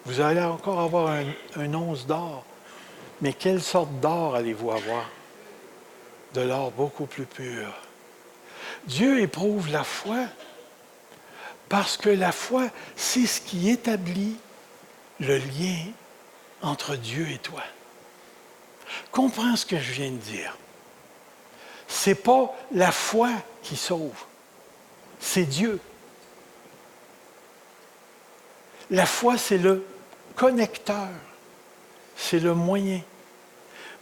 Vous allez encore avoir un once d'or. Mais quelle sorte d'or allez-vous avoir? De l'or beaucoup plus pur. Dieu éprouve la foi parce que la foi, c'est ce qui établit le lien entre Dieu et toi. Comprends ce que je viens de dire. Ce n'est pas la foi qui sauve, c'est Dieu. La foi, c'est le connecteur, c'est le moyen.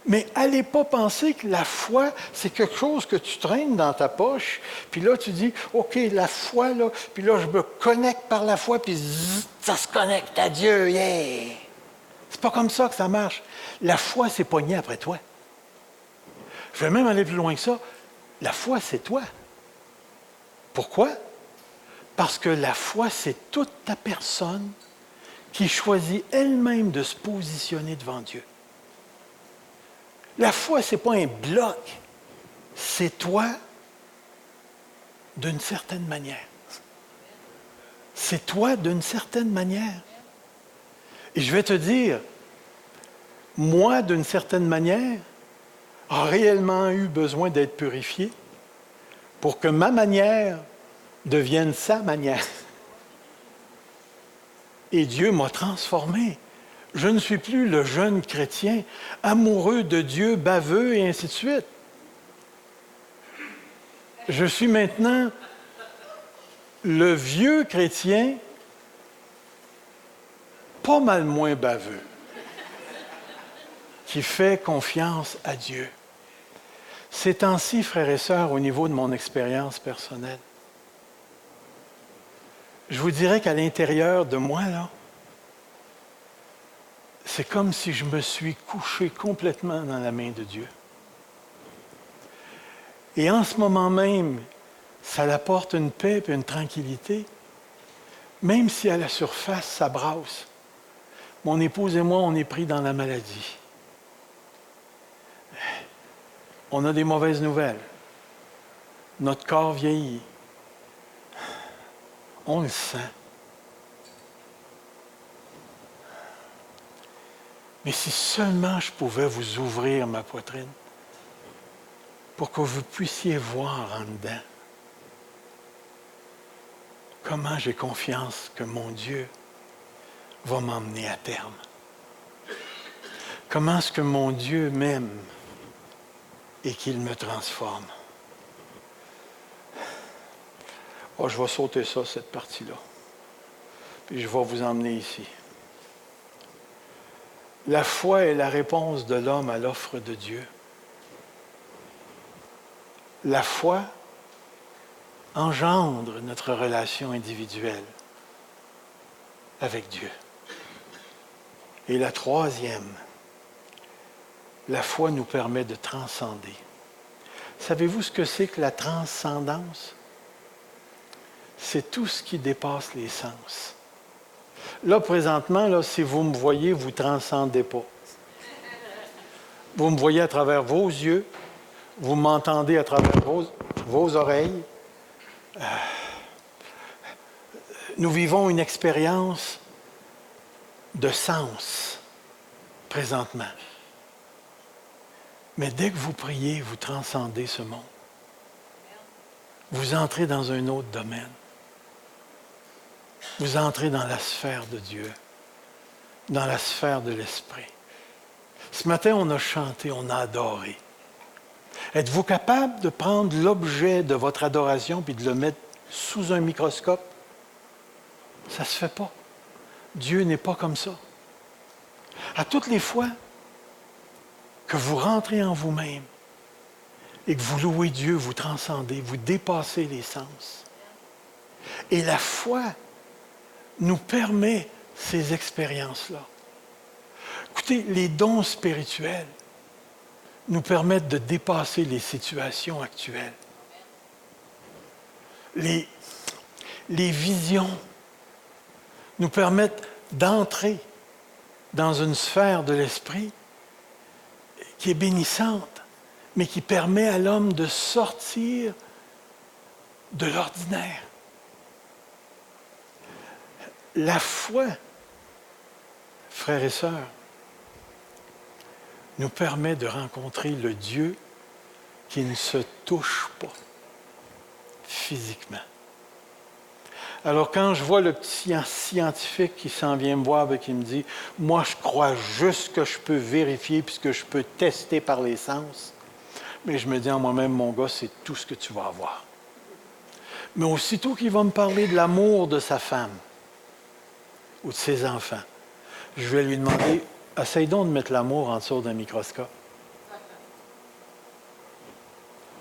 Mais allez pas penser que la foi, c'est quelque chose que tu traînes dans ta poche, puis là, tu dis, OK, la foi, là, puis là, je me connecte par la foi, puis zzz, ça se connecte à Dieu, yeah! C'est pas comme ça que ça marche. La foi, c'est pogné après toi. Je vais même aller plus loin que ça. La foi, c'est toi. Pourquoi? Parce que la foi, c'est toute ta personne qui choisit elle-même de se positionner devant Dieu. La foi, ce n'est pas un bloc. C'est toi d'une certaine manière. C'est toi d'une certaine manière. Et je vais te dire, moi, d'une certaine manière, a réellement eu besoin d'être purifié pour que ma manière devienne sa manière. Et Dieu m'a transformé. Je ne suis plus le jeune chrétien amoureux de Dieu, baveux et ainsi de suite. Je suis maintenant le vieux chrétien pas mal moins baveux qui fait confiance à Dieu. Ces temps-ci, frères et sœurs, au niveau de mon expérience personnelle, je vous dirais qu'à l'intérieur de moi, là, c'est comme si je me suis couché complètement dans la main de Dieu. Et en ce moment même, ça apporte une paix et une tranquillité, même si à la surface, ça brasse. Mon épouse et moi, on est pris dans la maladie. On a des mauvaises nouvelles. Notre corps vieillit. On le sent. Mais si seulement je pouvais vous ouvrir ma poitrine pour que vous puissiez voir en dedans comment j'ai confiance que mon Dieu va m'emmener à terme. Comment est-ce que mon Dieu m'aime et qu'il me transforme. Oh, je vais sauter ça, cette partie-là. Puis je vais vous emmener ici. La foi est la réponse de l'homme à l'offre de Dieu. La foi engendre notre relation individuelle avec Dieu. Et la troisième, la foi nous permet de transcender. Savez-vous ce que c'est que la transcendance? C'est tout ce qui dépasse les sens. Là, présentement, là, si vous me voyez, vous ne transcendez pas. Vous me voyez à travers vos yeux, vous m'entendez à travers vos oreilles. Nous vivons une expérience de sens présentement. Mais dès que vous priez, vous transcendez ce monde. vous entrez dans un autre domaine. Vous entrez dans la sphère de Dieu, dans la sphère de l'Esprit. Ce matin, on a chanté, on a adoré. Êtes-vous capable de prendre l'objet de votre adoration puis de le mettre sous un microscope? Ça ne se fait pas. Dieu n'est pas comme ça. À toutes les fois que vous rentrez en vous-même et que vous louez Dieu, vous transcendez, vous dépassez les sens. Et la foi nous permet ces expériences-là. Écoutez, les dons spirituels nous permettent de dépasser les situations actuelles. Les visions nous permettent d'entrer dans une sphère de l'esprit qui est bénissante, mais qui permet à l'homme de sortir de l'ordinaire. La foi, frères et sœurs, nous permet de rencontrer le Dieu qui ne se touche pas physiquement. Alors quand je vois le petit scientifique qui s'en vient me voir et qui me dit « Moi, je crois juste que je peux vérifier puisque je peux tester par les sens. » Mais je me dis en moi-même, mon gars, c'est tout ce que tu vas avoir. Mais aussitôt qu'il va me parler de l'amour de sa femme ou de ses enfants, je vais lui demander « Essaye donc de mettre l'amour en dessous d'un microscope. »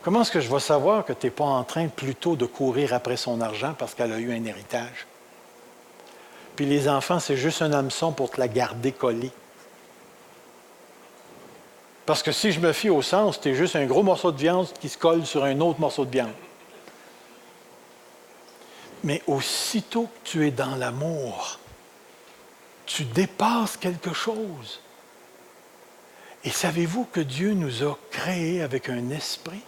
Comment est-ce que je vais savoir que tu n'es pas en train plutôt de courir après son argent parce qu'elle a eu un héritage? Puis les enfants, c'est juste un hameçon pour te la garder collée. Parce que si je me fie au sens, tu es juste un gros morceau de viande qui se colle sur un autre morceau de viande. Mais aussitôt que tu es dans l'amour, tu dépasses quelque chose. Et savez-vous que Dieu nous a créés avec un esprit?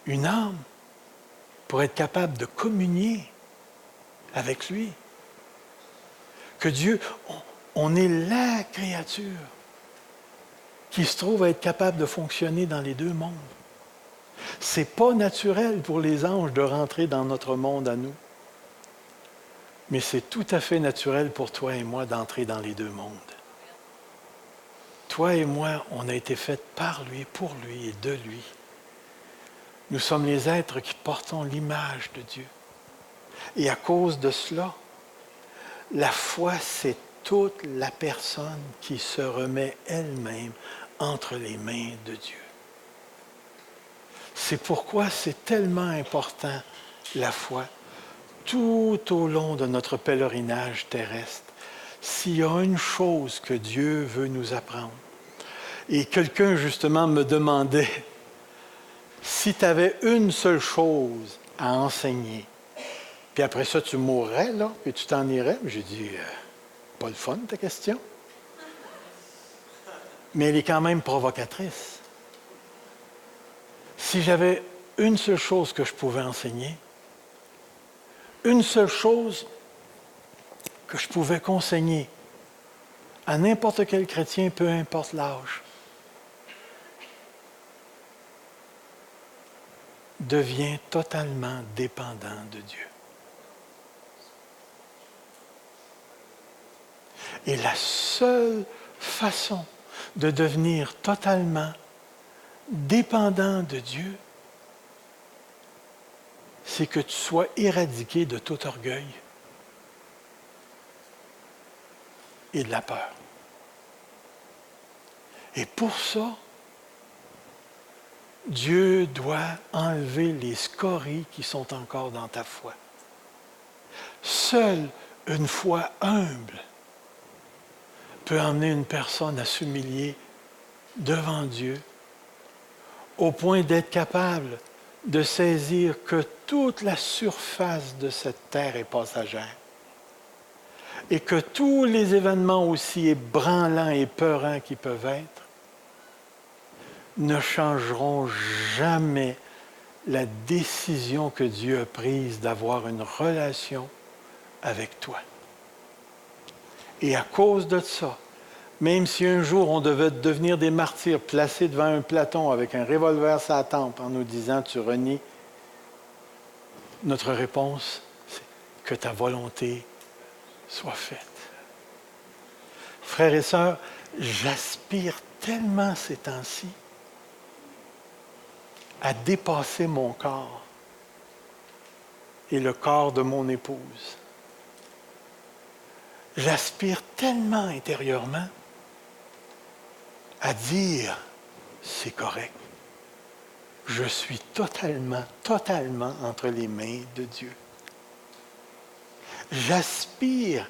Une âme pour être capable de communier avec lui. Que Dieu, on est la créature qui se trouve à être capable de fonctionner dans les deux mondes. C'est pas naturel pour les anges de rentrer dans notre monde à nous. Mais c'est tout à fait naturel pour toi et moi d'entrer dans les deux mondes. Toi et moi, on a été faits par lui, pour lui et de lui. Nous sommes les êtres qui portons l'image de Dieu. Et à cause de cela, la foi, c'est toute la personne qui se remet elle-même entre les mains de Dieu. C'est pourquoi c'est tellement important, la foi, tout au long de notre pèlerinage terrestre. S'il y a une chose que Dieu veut nous apprendre, et quelqu'un justement me demandait, si tu avais une seule chose à enseigner, puis après ça, tu mourrais, là, puis tu t'en irais, j'ai dit, pas le fun, ta question. Mais elle est quand même provocatrice. Si j'avais une seule chose que je pouvais enseigner, une seule chose que je pouvais conseiller à n'importe quel chrétien, peu importe l'âge, devient totalement dépendant de Dieu. Et la seule façon de devenir totalement dépendant de Dieu, c'est que tu sois éradiqué de tout orgueil et de la peur. Et pour ça, Dieu doit enlever les scories qui sont encore dans ta foi. Seule une foi humble peut emmener une personne à s'humilier devant Dieu au point d'être capable de saisir que toute la surface de cette terre est passagère et que tous les événements aussi ébranlants et peurants qu'ils peuvent être ne changeront jamais la décision que Dieu a prise d'avoir une relation avec toi. Et à cause de ça, Même si un jour on devait devenir des martyrs placés devant un Platon avec un revolver sur la tempe en nous disant « tu renies », notre réponse, c'est « que ta volonté soit faite ». Frères et sœurs, j'aspire tellement ces temps-ci à dépasser mon corps et le corps de mon épouse. J'aspire tellement intérieurement à dire « c'est correct ». Je suis totalement entre les mains de Dieu. J'aspire,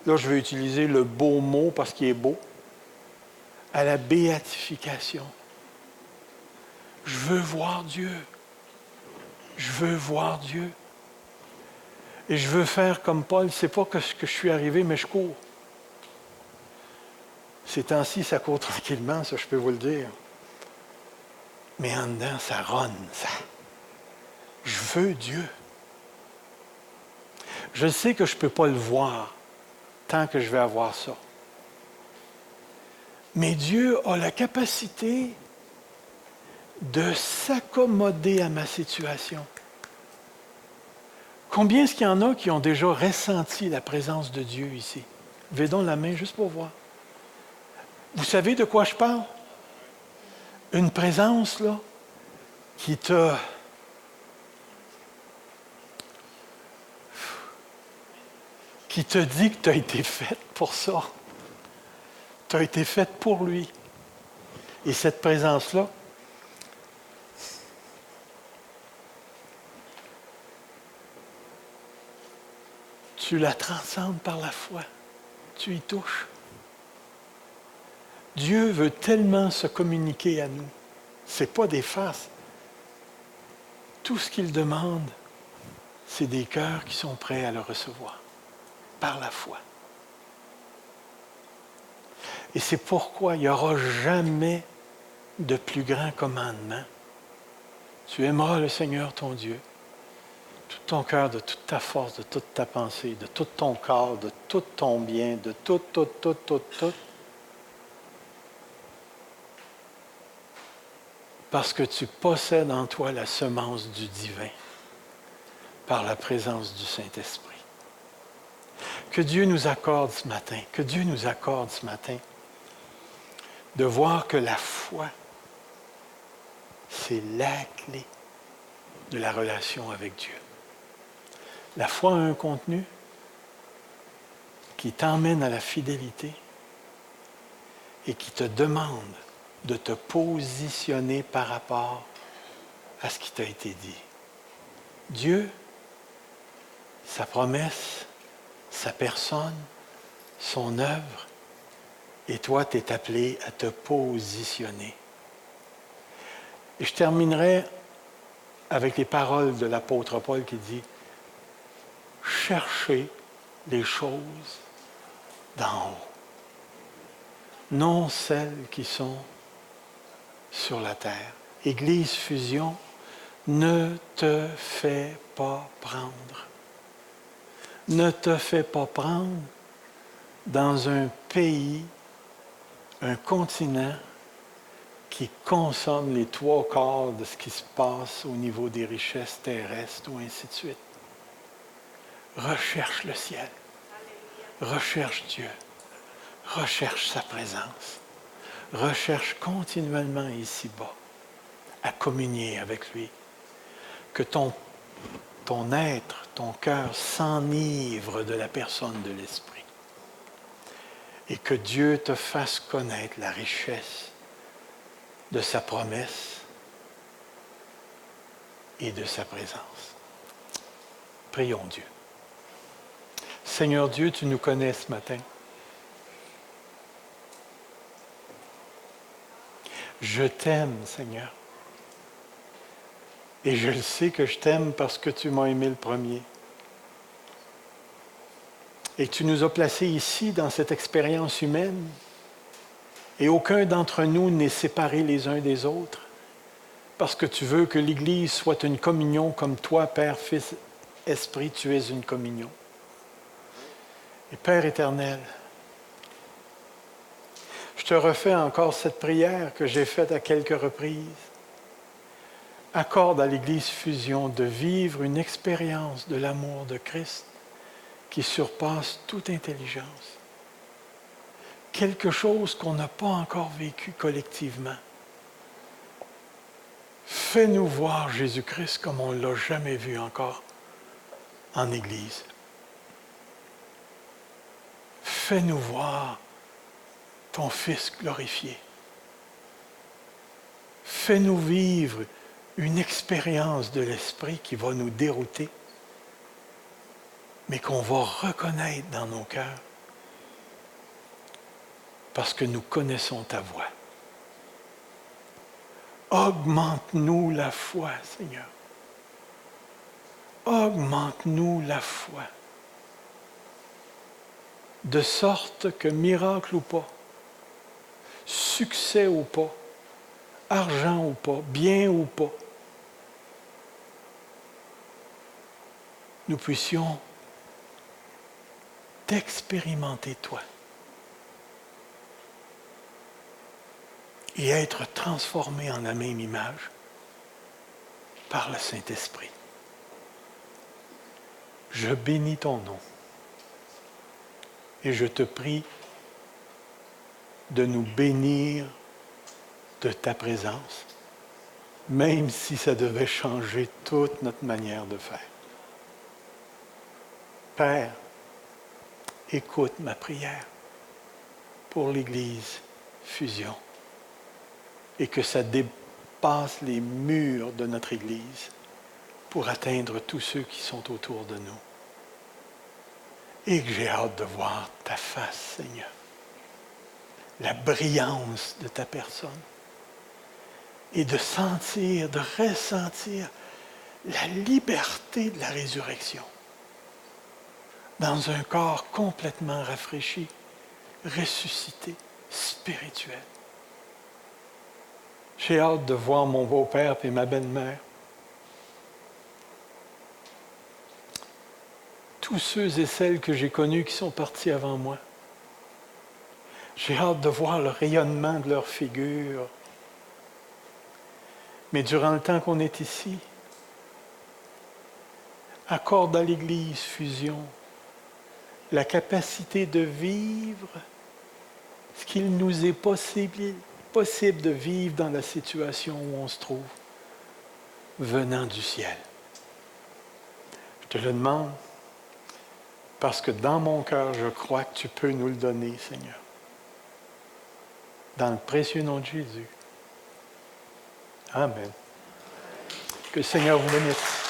là je vais utiliser le beau mot parce qu'il est beau, à la béatification. Je veux voir Dieu. Je veux voir Dieu. Et je veux faire comme Paul, c'est pas que je suis arrivé, mais je cours. Ces temps-ci, ça court tranquillement, ça je peux vous le dire. Mais en dedans, ça ronne, ça. Je veux Dieu. Je sais que je ne peux pas le voir tant que je vais avoir ça. Mais Dieu a la capacité de s'accommoder à ma situation. Combien est-ce qu'il y en a qui ont déjà ressenti la présence de Dieu ici? Levez donc la main juste pour voir. Vous savez de quoi je parle? Une présence, là, qui te dit que tu as été faite pour ça. Tu as été faite pour lui. Et cette présence-là, tu la transcendes par la foi. Tu y touches. Dieu veut tellement se communiquer à nous. Ce n'est pas des faces. Tout ce qu'il demande, c'est des cœurs qui sont prêts à le recevoir, par la foi. Et c'est pourquoi il n'y aura jamais de plus grand commandement. Tu aimeras le Seigneur ton Dieu, tout ton cœur, de toute ta force, de toute ta pensée, de tout ton corps, de tout ton bien, de tout. Parce que tu possèdes en toi la semence du divin par la présence du Saint-Esprit. Que Dieu nous accorde ce matin, de voir que la foi, c'est la clé de la relation avec Dieu. La foi a un contenu qui t'emmène à la fidélité et qui te demande de te positionner par rapport à ce qui t'a été dit. Dieu, sa promesse, sa personne, son œuvre, et toi, tu es appelé à te positionner. Et je terminerai avec les paroles de l'apôtre Paul qui dit « Cherchez les choses d'en haut, non celles qui sont sur la terre. » Église Fusion, ne te fais pas prendre. Ne te fais pas prendre dans un pays, un continent qui consomme les 3/4 de ce qui se passe au niveau des richesses terrestres ou ainsi de suite. Recherche le ciel. Recherche Dieu. Recherche sa présence. Recherche continuellement ici-bas à communier avec lui. Que ton être, ton cœur s'enivre de la personne de l'Esprit. Et que Dieu te fasse connaître la richesse de sa promesse et de sa présence. Prions Dieu. Seigneur Dieu, tu nous connais ce matin. Je t'aime, Seigneur. Et je le sais que je t'aime parce que tu m'as aimé le premier. Et tu nous as placés ici dans cette expérience humaine. Et aucun d'entre nous n'est séparé les uns des autres. Parce que tu veux que l'Église soit une communion comme toi, Père, Fils, Esprit, tu es une communion. Et Père éternel, Je te refais encore cette prière que j'ai faite à quelques reprises. Accorde à l'Église Fusion de vivre une expérience de l'amour de Christ qui surpasse toute intelligence. Quelque chose qu'on n'a pas encore vécu collectivement. Fais-nous voir Jésus-Christ comme on ne l'a jamais vu encore en Église. Fais-nous voir ton Fils glorifié. Fais-nous vivre une expérience de l'Esprit qui va nous dérouter, mais qu'on va reconnaître dans nos cœurs parce que nous connaissons ta voix. Augmente-nous la foi, Seigneur. Augmente-nous la foi. De sorte que, miracle ou pas, succès ou pas, argent ou pas, bien ou pas, nous puissions t'expérimenter toi et être transformés en la même image par le Saint-Esprit. Je bénis ton nom et je te prie de nous bénir de ta présence, même si ça devait changer toute notre manière de faire. Père, écoute ma prière pour l'Église Fusion et que ça dépasse les murs de notre Église pour atteindre tous ceux qui sont autour de nous. Et que j'ai hâte de voir ta face, Seigneur, la brillance de ta personne et de sentir, de ressentir la liberté de la résurrection dans un corps complètement rafraîchi, ressuscité, spirituel. J'ai hâte de voir mon beau-père et ma belle-mère. Tous ceux et celles que j'ai connus qui sont partis avant moi. J'ai hâte de voir le rayonnement de leur figure. Mais durant le temps qu'on est ici, accorde à l'Église Fusion la capacité de vivre ce qu'il nous est possible de vivre dans la situation où on se trouve, venant du ciel. Je te le demande parce que dans mon cœur, je crois que tu peux nous le donner, Seigneur. Dans le précieux nom de Jésus. Amen. Que le Seigneur vous bénisse.